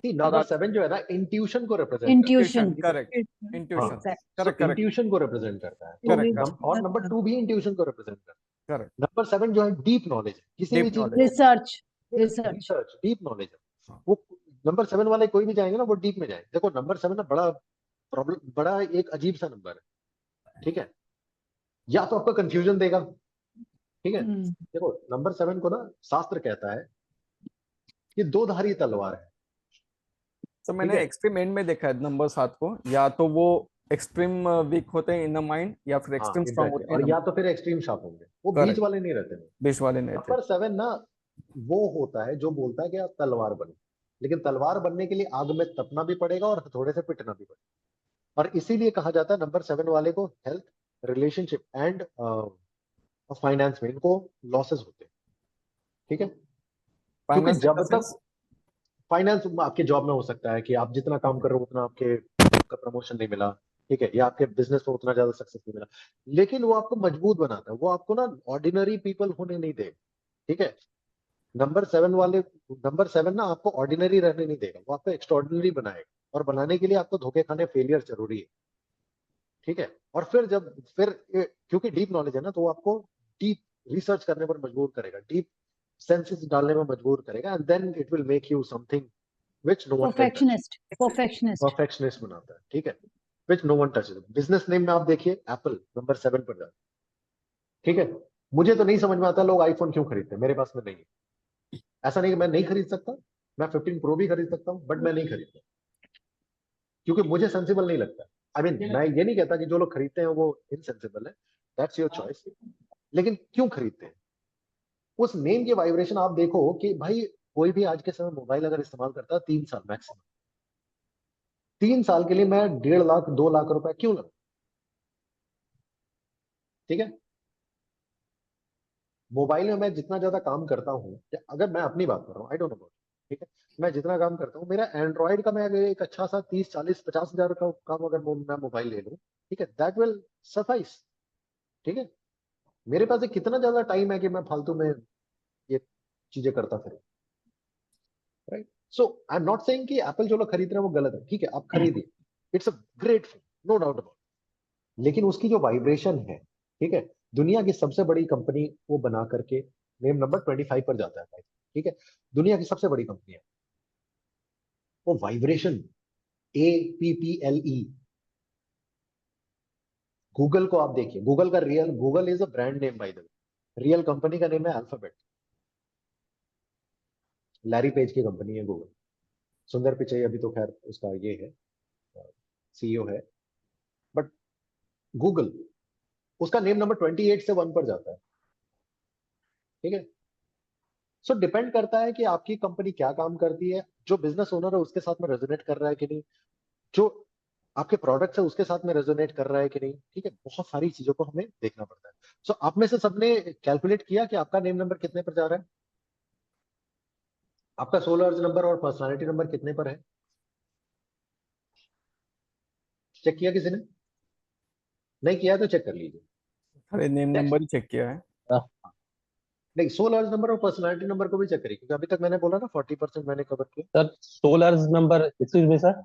See, number 7 जो है ना इंट्यूशन को represent Intuition. Correct, Intuition. Intuition, Exact. Correct correct intuition को रिप्रेजेंट करता है। Correct, Intuition और का नंबर 2 भी इंट्यूशन को रिप्रेजेंट करता है। करेक्ट। नंबर 7 जो है डीप नॉलेज है, किसी Deep भी चीज knowledge. Research. Research. Research, deep knowledge है। वो नंबर 7 वाले कोई भी जाएंगे ना वो डीप में जाएंगे। देखो नंबर 7 ना बड़ा प्रॉब्लम, बड़ा एक अजीब सा नंबर है, ठीक है? या तो आपको कंफ्यूजन देगा, ठीक है? देखो नंबर 7 को ना शास्त्र कहता है कि दो धारी तलवार है। तो मैंने ठीक है। एक्सट्रीम एंड में देखा है नंबर 7 को, या तो वो एक्सट्रीम वीक होते हैं इन द माइंड या फिर हाँ, एक्सट्रीम स्ट्रांग exactly. होते हैं और या तो फिर एक्सट्रीम शार्प होंगे, वो Correct. बीच वाले नहीं रहते हैं। बीच वाले नहीं थे। नंबर 7 ना वो होता है जो बोलता है कि आप तलवार बनो, लेकिन तलवार बनने के लिए आग में तपना भी पड़ेगा और हथौड़े से पिटना भी पड़ेगा। और इसीलिए कहा जाता है नंबर 7 वाले को हेल्थ, रिलेशनशिप एंड फाइनेंस में इनको लॉसेस होते हैं, ठीक है? क्योंकि फाइनेंस जब तक फाइनेंस आपके जॉब में हो सकता है कि आप जितना काम कर रहे हो उतना आपके का प्रमोशन नहीं मिला, ठीक है, या आपके बिजनेस में उतना ज्यादा सक्सेस नहीं मिला, लेकिन वो आपको मजबूत बनाता है, वो आपको ना ऑर्डिनरी पीपल होने नहीं देगा, ठीक है? नंबर 7 ना आपको ऑर्डिनरी रहने नहीं देगा, वो आपको एक्स्ट्रॉर्डिनरी बनाएगा, और बनाने के लिए आपको धोखे खाने, फेलियर जरूरी है, ठीक है? और फिर क्योंकि डीप नॉलेज है ना, तो वो आपको डीप रिसर्च करने पर मजबूर करेगा, डीप सेंसेस डालने में मजबूर करेगा, and then it will make you something which no one can touch. Perfectionist. Perfectionist बनाता है, ठीक है? which no one touches. Business name में आप देखिए एप्पल नंबर 7 पर जाता है, ठीक है? मुझे तो नहीं समझ में आता लोग आईफोन क्यों खरीदते हैं, मेरे पास में नहीं है। ऐसा नहीं कि मैं नहीं खरीद सकता, मैं 15 प्रो भी खरीद सकता हूँ, बट मैं नहीं खरीदता क्योंकि मुझे सेंसिबल नहीं लगता। आई मीन मैं ये नहीं कहता कि जो लोग खरीदते हैं वो इनसेंसिबल है, दैट्स योर चॉइस, लेकिन क्यों खरीदते हैं? उस नेम की वाइब्रेशन आप देखो कि भाई कोई भी आज के समय मोबाइल अगर इस्तेमाल करता है 3 साल मैक्सिमम, 3 साल के लिए मैं 1.5 लाख 2 लाख रुपए क्यों लगा? ठीक है? मोबाइल में मैं जितना ज्यादा काम करता हूँ, अगर मैं अपनी बात कर रहा हूँ, आई डोंट नो, ठीक है, मैं जितना काम करता हूँ, मेरा एंड्रॉइड का मैं अगर एक अच्छा सा 30 40 50 हजार का काम अगर मैं मोबाइल ले लूँ, ठीक है, दैट विल सफाइस, ठीक है? मेरे पास कितना ज्यादा टाइम है कि मैं फालतू में ये चीजें करता फिर, right? So I am not saying कि एप्पल जो लोग खरीद रहे हैं वो गलत है, ठीक है, आप खरीदिए, it's a great phone, no doubt about, लेकिन उसकी जो वाइब्रेशन है, ठीक है, दुनिया की सबसे बड़ी कंपनी वो बना करके नेम नंबर 25 पर जाता है, ठीक है, दुनिया की सबसे बड़ी कंपनी है, वो वाइब्रेशन APPLE, गूगल को आप देखिए, गूगल का real, Google is a brand name by the way, real company का नेम है अल्फाबेट, लैरी पेज की कंपनी है गूगल, सुंदर पिचई अभी तो खैर उसका ये है, CEO है, बट गूगल उसका नेम नंबर 28 से 1 पर जाता है, ठीक है? सो डिपेंड करता है कि आपकी कंपनी क्या काम करती है, जो बिजनेस ओनर है उसके साथ में रेजोनेट कर रहा है कि नहीं, जो आपके प्रोडक्ट्स है उसके साथ में रेजोनेट कर रहा है कि नहीं, ठीक है? बहुत सारी चीजों को हमें देखना पड़ता है। सो आप में से सबने कैलकुलेट किया कि आपका नेम नंबर कितने पर जा रहा है, आपका सोल अर्ज नंबर और पर्सनालिटी नंबर कितने पर है? चेक किया किसी ने? नहीं किया तो चेक कर लीजिए। अरे नेम नंबर ही चेक किया है। नहीं, सोल अर्ज नंबर और पर्सनालिटी नंबर को भी चेक करिए, क्योंकि अभी तक मैंने बोला ना 40% मैंने कवर किया। सर सोलर्स number, excuse me sir,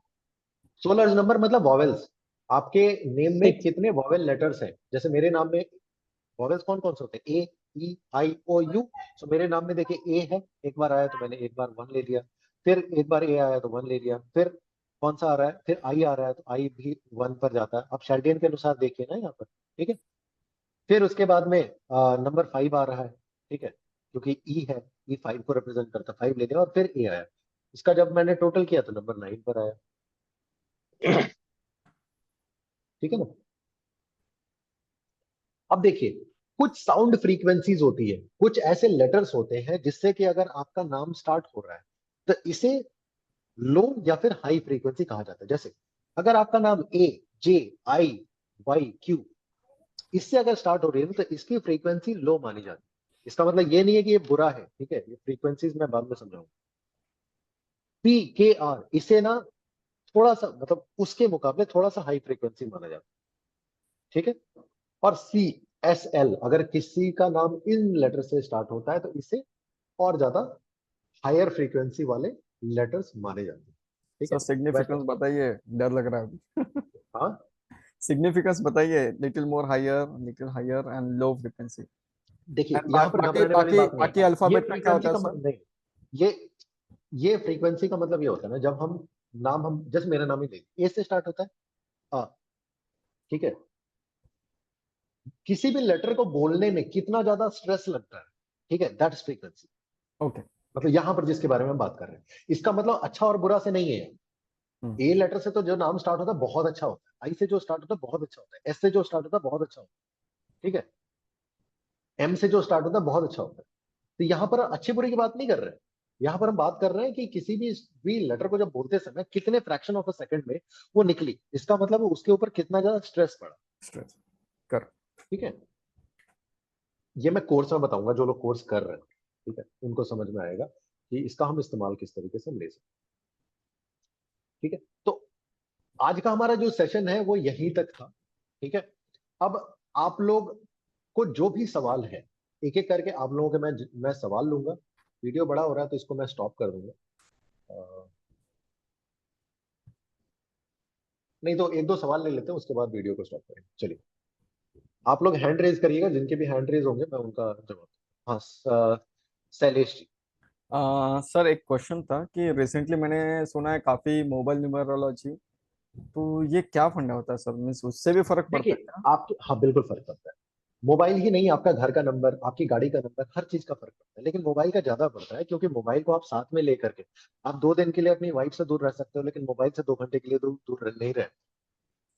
soul urge number मतलब वॉवेल्स, आपके नेम में कितने वॉवेल लेटर्स हैं? जैसे मेरे नाम में वॉवेल्स कौन कौन से होते हैं? A E I O U। सो मेरे नाम में देखिए A है, एक बार आया तो मैंने एक बार 1 ले लिया, फिर एक बार A आया तो 1 ले लिया, फिर कौन सा आ रहा है, फिर I आ रहा है तो I भी 1 पर जाता है। आप शेल्डियन के अनुसार देखिए ना यहाँ पर, ठीक है? फिर उसके बाद में नंबर 5 आ रहा है, ठीक है, क्योंकि E है, E 5 को रिप्रेजेंट करता है, 5 ले लिया, और फिर A आया। इसका जब मैंने टोटल किया तो नंबर 9 पर आया, ठीक है ना? अब देखिए, कुछ साउंड फ्रीक्वेंसीज होती है, कुछ ऐसे लेटर्स होते हैं जिससे कि अगर आपका नाम स्टार्ट हो रहा है तो इसे लो या फिर हाई फ्रीक्वेंसी कहा जाता है। जैसे अगर आपका नाम A J I Y, Q, इससे अगर स्टार्ट हो रही है तो इसकी फ्रीक्वेंसी लो मानी जाती है। इसका मतलब ये नहीं है कि ये बुरा है, ठीक है, ये फ्रीक्वेंसीज मैं बाद में समझाऊंगा। पी के आर, इसे ना थोड़ा सा मतलब उसके मुकाबले थोड़ा सा हाई फ्रीक्वेंसी माना जाता है, ठीक है। और सी एस एल, अगर किसी का नाम इन लेटर से स्टार्ट होता है तो इसे और ज्यादा हायर फ्रीक्वेंसी वाले लेटर्स माने जाते हैं, ठीक सर है। सिग्निफिकेंस वैसे बताइए, डर लग रहा है अभी। हाँ, सिग्निफिकेंस बताइए, little higher and low frequency. देखिए एंड यहाँ पर बाकी घबराने वाली बाकी बात नहीं बाकी है। ये अल्फाबेट में क्या होता फ्रीक्वेंसी है का सर? नहीं, ये फ्रीक्वेंसी का मतलब ये होता है ना, जब हम नाम, हम जैसे मेरा नाम ही ले, ए से स्टार्ट होता है, आ, ठीक है, किसी भी लेटर को बोलने में कितना ज्यादा स्ट्रेस लगता है, ठीक है, दैट इज फ्रीक्वेंसी। ओके। मतलब यहां पर जिसके बारे में हम बात कर रहे हैं, इसका मतलब अच्छा और बुरा से नहीं है। हम्म। ए लेटर से तो जो नाम स्टार्ट होता है बहुत अच्छा होता है, आई से जो स्टार्ट होता है बहुत अच्छा होता है, एस से जो स्टार्ट होता है बहुत अच्छा होता है, ठीक है, एम से जो स्टार्ट होता है बहुत अच्छा होता है। तो यहाँ पर अच्छे बुरे की बात नहीं कर रहे हैं, यहाँ पर हम बात कर रहे हैं कि किसी भी लेटर को जब बोलते समय कितने फ्रैक्शन ऑफ अ सेकंड में वो निकली, इसका मतलब उसके ऊपर कितना ज्यादा स्ट्रेस पड़ा, स्ट्रेस कर। ठीक है। ये मैं कोर्स में बताऊंगा, जो लोग कोर्स कर रहे हैं, ठीक है, उनको समझ में आएगा कि इसका हम इस्तेमाल किस तरीके से ले सकते हैं, ठीक है। तो आज का हमारा जो सेशन है वो यहीं तक था, ठीक है। अब आप लोग को जो भी सवाल है, एक एक करके आप लोगों के मैं सवाल लूंगा। वीडियो बड़ा हो रहा है तो इसको मैं स्टॉप कर दूंगा। नहीं तो एक दो सवाल ले लेते हैं, उसके बाद वीडियो को स्टॉप करेंगे। चलिए, आप लोग हैंड रेज करिएगा, जिनके भी हैंड रेज होंगे मैं उनका जवाब। हाँ, शैलेश जी। सर एक क्वेश्चन था कि रिसेंटली मैंने सुना है काफी मोबाइल न्यूमरोलॉजी, तो ये क्या फंडा होता है सर? मीन्स उससे भी फर्क पड़ता है देखिए क्या? आप, हाँ बिल्कुल फर्क पड़ता है। मोबाइल ही नहीं, आपका घर का नंबर, आपकी गाड़ी का नंबर, हर चीज का फर्क पड़ता है, लेकिन मोबाइल का ज्यादा पड़ता है, क्योंकि मोबाइल को आप साथ में लेकर के आप 2 दिन के लिए अपनी वाइफ से दूर रह सकते हो, लेकिन मोबाइल से 2 घंटे के लिए नहीं रह,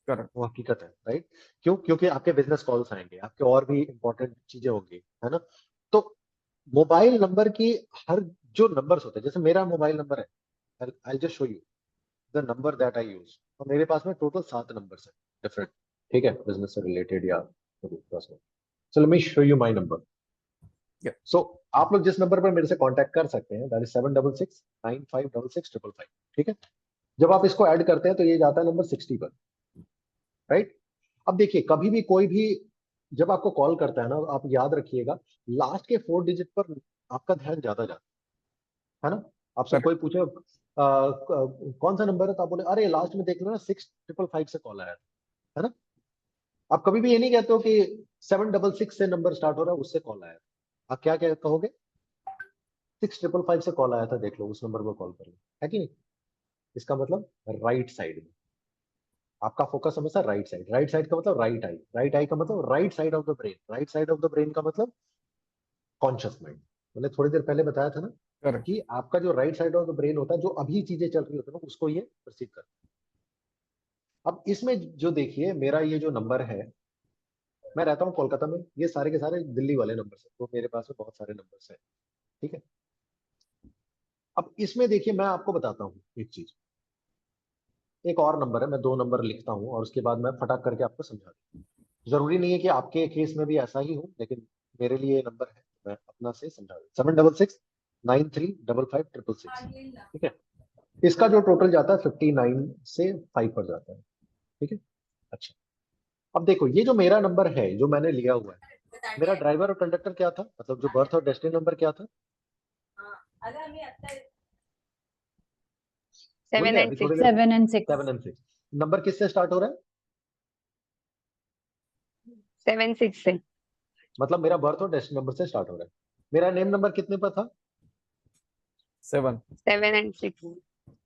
करेक्ट। वो हकीकत है, राइट। क्यों? क्योंकि आपके बिजनेस कॉल्स आएंगे, आपके और भी इंपॉर्टेंट चीजें होंगी, है ना। तो मोबाइल नंबर की हर जो नंबर्स होते हैं, जैसे मेरा मोबाइल नंबर है, I just show you the number that I use, और मेरे पास में टोटल 7 नंबर्स है डिफरेंट, ठीक है, बिजनेस से रिलेटेड या personal. So let me show you my number. Yeah. सो आप लोग जिस नंबर पर मेरे से कांटेक्ट कर सकते हैं, दैट इज 7669566 ठीक है। जब आप इसको ऐड करते हैं तो ये जाता है नंबर 60 पर, राइट। अब देखिए, कभी भी कोई भी जब आपको कॉल करता है ना, आप याद रखिएगा लास्ट के 4 डिजिट पर आपका ध्यान ज्यादा जाता है ना। आपसे करेक्ट। कोई पूछे कौन सा नंबर है, तो आप बोले अरे लास्ट में देख लो ना, 6555 से कॉल आया है ना। आप कभी भी ये नहीं कहते हो कि 766 से नंबर स्टार्ट हो रहा है उससे कॉल आया। आप क्या क्या कहोगे? 6555 से कॉल आया था, देख लो उस नंबर पर कॉल कर लो, है कि नहीं। इसका मतलब राइट साइड में आपका फोकस हमेशा राइट साइड, राइट साइड का मतलब राइट आई का मतलब right side of the brain, right side of the brain का मतलब कॉन्शियस माइंड। मैंने थोड़ी देर पहले बताया था ना करेक्ट। कि आपका जो right side of the brain होता है, जो अभी चीजें चल रही होती है ना, उसको ये परसीव करता है। अब इसमें जो देखिए, मेरा ये जो नंबर है, मैं रहता हूँ कोलकाता में, ये सारे के सारे दिल्ली वाले नंबर है, तो मेरे पास में बहुत सारे नंबर है, ठीक है। अब इसमें देखिए, मैं आपको बताता हूँ एक चीज, एक और नंबर है, मैं 2 नंबर लिखता हूँ और उसके बाद मैं फटाक करके आपको समझा दूँ। जरूरी नहीं है कि आपके केस में भी ऐसा ही हो, लेकिन मेरे लिए ये नंबर है, मैं अपना से समझा दूँ। 7669355666, ठीक है। इसका जो टोटल जाता है 59 से 5 पर जाता है, ठीक है। अच्छा, अब देखो, ये जो मेरा नंबर है जो मैंने लिया हुआ है, मेरा ड्राइवर और कंडक्टर क्या था, मतलब जो बर्थ और डेस्टिनी नंबर क्या था, भूल 7 गया and अभी थोड़ी 6. देर। 7 and 6. 7 और 6 नंबर किससे स्टार्ट हो रहा है? 7 6 से. मतलब मेरा बर्थ और डेस्टिनी नंबर से स्टार्ट हो रहा है। मेरा नेम नंबर कितने पर था? 7। 7 and 6.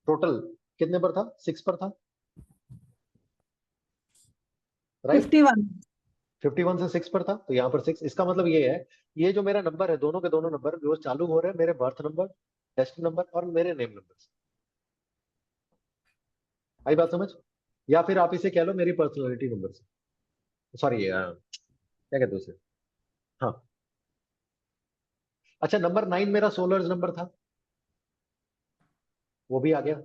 टोटल कितने पर था? 6 पर था, राइट। 51. 51 से 6 पर था, तो यहाँ पर 6। इसका मतलब ये है, ये जो मेरा नंबर है, दोनों के दोनों नंबर जो चालू हो रहे हैं मेरे बर्थ नंबर, डेस्टिनी नंबर और मेरे नेम नंबर से। आई बात समझ? या फिर आप इसे कह लो मेरी पर्सनैलिटी नंबर से, सॉरी क्या कहते हैं उसे, हाँ। अच्छा, नंबर 9 मेरा सोलर नंबर था, वो भी आ गया।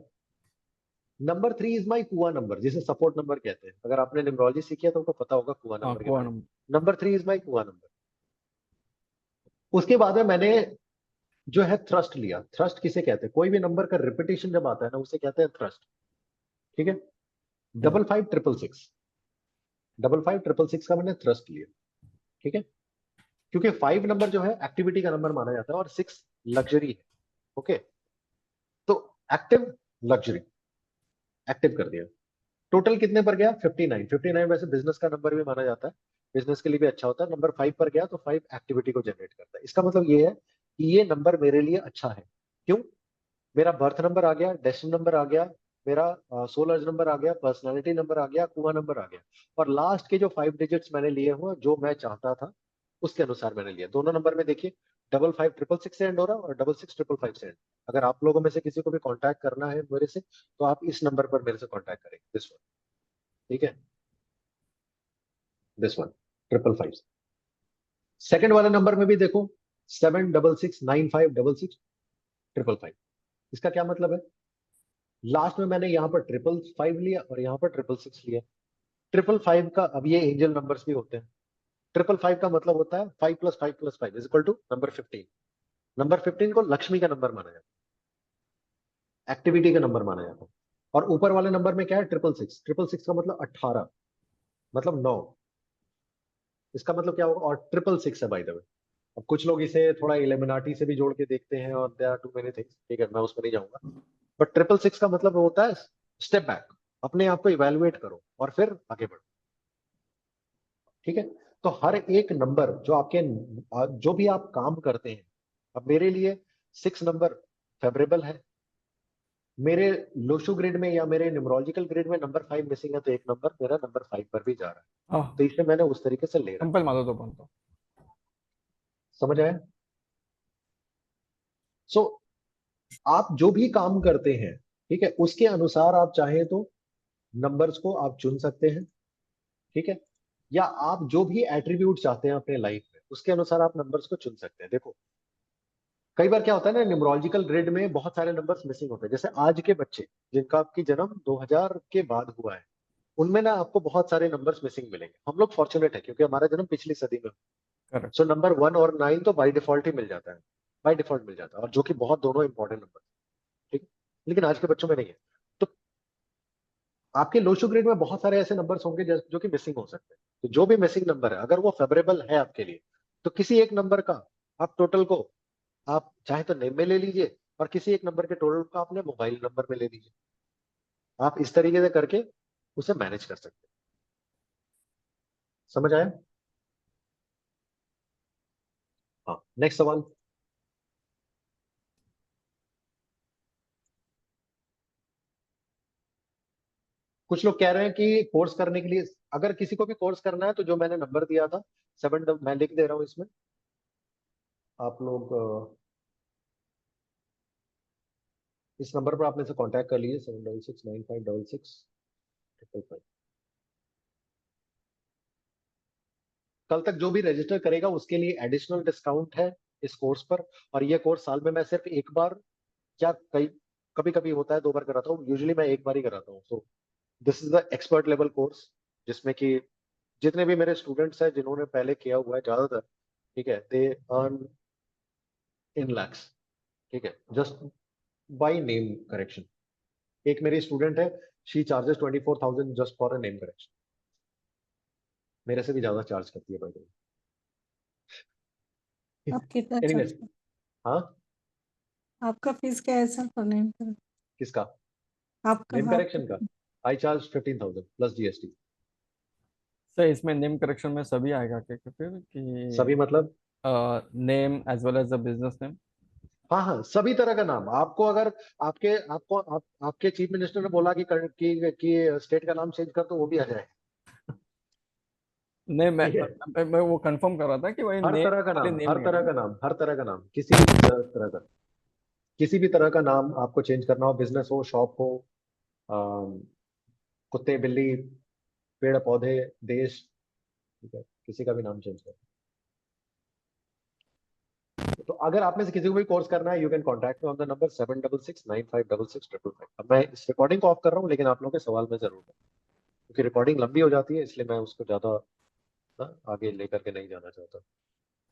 नंबर 3 इज माई कुआ नंबर, जिसे सपोर्ट नंबर कहते हैं। अगर आपने न्यूमरोलॉजी सीखी है तो आपको पता होगा कुआ हाँ नंबर के कुआ बारे में। नंबर। नंबर 3 इज माई कुआ नंबर। उसके बाद में मैंने जो है थ्रस्ट लिया। थ्रस्ट किसे कहते हैं? कोई भी नंबर का रिपीटेशन जब आता है ना, उसे कहते हैं थ्रस्ट। ठीक है, 555666, 555666 का मैंने थ्रस्ट लिया। ठीक है, क्योंकि 5 नंबर जो है एक्टिविटी का नंबर माना जाता है और 6 लग्जरी है। ओके, तो एक्टिव लग्जरी एक्टिव कर दिया। टोटल कितने पर गया? 59। 59 वैसे बिजनेस का नंबर भी माना जाता है, बिजनेस के लिए भी अच्छा होता है। नंबर 5 पर गया तो 5 एक्टिविटी को जनरेट करता है। इसका मतलब ये है कि ये नंबर मेरे लिए अच्छा है। क्यों? मेरा बर्थ नंबर आ गया, डेस्टिनी नंबर आ गया, मेरा सोल अर्ज नंबर आ गया, पर्सनालिटी नंबर आ गया, कुआ नंबर आ गया, और लास्ट के जो 5 डिजिट्स मैंने लिए हुए जो मैं चाहता था उसके अनुसार मैंने लिया। दोनों नंबर में देखिए 555666 से एंड हो रहा है और 6655 से एंड। अगर आप लोगों में से किसी को भी कांटेक्ट करना है मेरे से तो आप इस नंबर पर मेरे से कांटेक्ट करेंगे, दिस वन। ठीक है, दिस वन 555। सेकंड वाले नंबर में भी देखो 7669566555। इसका क्या मतलब है? लास्ट में मैंने यहाँ पर 555 लिया और यहाँ पर 666 लिया। 555 का, अब ये एंजल नंबर्स भी होते हैं। 555 का मतलब होता है 5 + 5 + 5 is equal to number 15। Number 15 को लक्ष्मी का नंबर माना जाता है, एक्टिविटी का नंबर माना जाता है। और ऊपर वाले नंबर में क्या है? 666। 666 का मतलब 18, मतलब 9। इसका मतलब क्या होगा? और 666 है बाय द वे। अब कुछ लोग इसे थोड़ा इलेमिनाटी से भी जोड़ के देखते हैं और there are too many things. ठीक है, मैं उसमें नहीं जाऊंगा, बट 666 का मतलब होता है स्टेप बैक, अपने आप को इवेलुएट करो और फिर आगे बढ़ो। ठीक है, तो हर एक नंबर जो आपके, जो भी आप काम करते हैं, अब मेरे लिए 6 नंबर फेवरेबल है। मेरे लोशो ग्रिड में या मेरे न्यूमरोलॉजिकल ग्रिड में नंबर 5 मिसिंग है, तो एक नंबर मेरा नंबर 5 पर भी जा रहा है। हाँ तो इसे मैंने उस तरीके से ले रखा। कंपेल मारो तो बनता। समझ आया? सो आप जो भी काम करते हैं, ठीक है, उसके अनुसार आप चाहें तो नंबर्स को आप चुन सकते हैं। ठीक है, या आप जो भी एट्रीब्यूट चाहते हैं अपने लाइफ में उसके अनुसार आप नंबर्स को चुन सकते हैं। देखो कई बार क्या होता है ना, न्यूमरोलॉजिकल ग्रिड में बहुत सारे नंबर्स मिसिंग होते हैं। जैसे आज के बच्चे जिनका आपकी जन्म 2000 के बाद हुआ है, उनमें ना आपको बहुत सारे नंबर्स मिसिंग मिलेंगे। हम लोग फॉर्चुनेट है क्योंकि हमारा जन्म पिछली सदी में। करेक्ट। सो नंबर 1 और 9 तो बाय डिफॉल्ट ही मिल जाता है, बाय डिफॉल्ट मिल जाता है, और जो कि बहुत दोनों इंपॉर्टेंट नंबर। ठीक है, लेकिन आज के बच्चों में नहीं है। तो आपके लोशो ग्रिड में बहुत सारे ऐसे नंबर्स होंगे जो कि मिसिंग हो सकते हैं। तो जो भी मिसिंग नंबर है अगर वो फेवरेबल है आपके लिए, तो किसी एक नंबर का आप टोटल को आप चाहे तो नेम में ले लीजिए और किसी एक नंबर के टोटल को आपने मोबाइल नंबर में ले लीजिए। आप इस तरीके से करके उसे मैनेज कर सकते हैं। समझ आया? हाँ, नेक्स्ट सवाल। कुछ लोग कह रहे हैं कि कोर्स करने के लिए, अगर किसी को भी कोर्स करना है तो जो मैंने नंबर दिया था 7, मैं लिख दे रहा हूं इसमें। आप लोग इस नंबर पर आप मेरे से कांटेक्ट कर लीजिए, 7669566555। कल तक जो भी रजिस्टर करेगा उसके लिए एडिशनल डिस्काउंट है इस कोर्स पर। और ये कोर्स साल में मैं सिर्फ एक बार, क्या कई कभी कभी होता है 2 बार कराता हूँ, यूजुअली मैं एक बार ही कराता हूँ। So this is the expert level course, जिसमें कि जितने भी मेरे स्टूडेंट्स हैं जिन्होंने पहले किया हुआ है ज्यादातर, ठीक है, दे अर्न इन लैक्स। ठीक है, जस्ट बाय नेम करेक्शन। एक मेरी स्टूडेंट है, she charges 24,000 just for a name correction. मेरे से भी ज्यादा चार्ज करती है भाई। आप कितना एनीवेज, चार्ज? हाँ, आपका फीस क्या है सर फॉर नेम? किसका? आपका नेम आपका करेक्शन का I charge 15,000 plus GST. Sir इसमें नेम करेक्शन में सभी आएगा क्या क्या फिर सभी कि मतलब? Name as well as the business name? हाँ हाँ, सभी तरह का नाम आपको, अगर आपके चीफ मिनिस्टर ने बोला कि स्टेट का नाम चेंज कर, तो वो भी आ जाए। नहीं ठीक है, मैं वो कंफर्म कर रहा था कि वही हर नेम तरह का खाली नाम, नेम हर ही तरह है। का नाम, हर तरह का नाम, किसी भी तरह का, किसी भी तरह का नाम आपको चेंज करना हो, बिजनेस हो, शॉप हो, अम, कुत्ते बिल्ली, पेड़ पौधे, देश, ठीक है, किसी का भी नाम चेंज कर। तो अगर आप में से किसी को भी कोर्स करना है, you can contact me on the number 7669566655। अब मैं इस रिकॉर्डिंग को ऑफ कर रहा हूँ, लेकिन आप लोगों के सवाल में जरूर है, क्योंकि रिकॉर्डिंग लंबी हो जाती है, इसलिए मैं उसको ज्यादा आगे लेकर के नहीं जाना चाहता।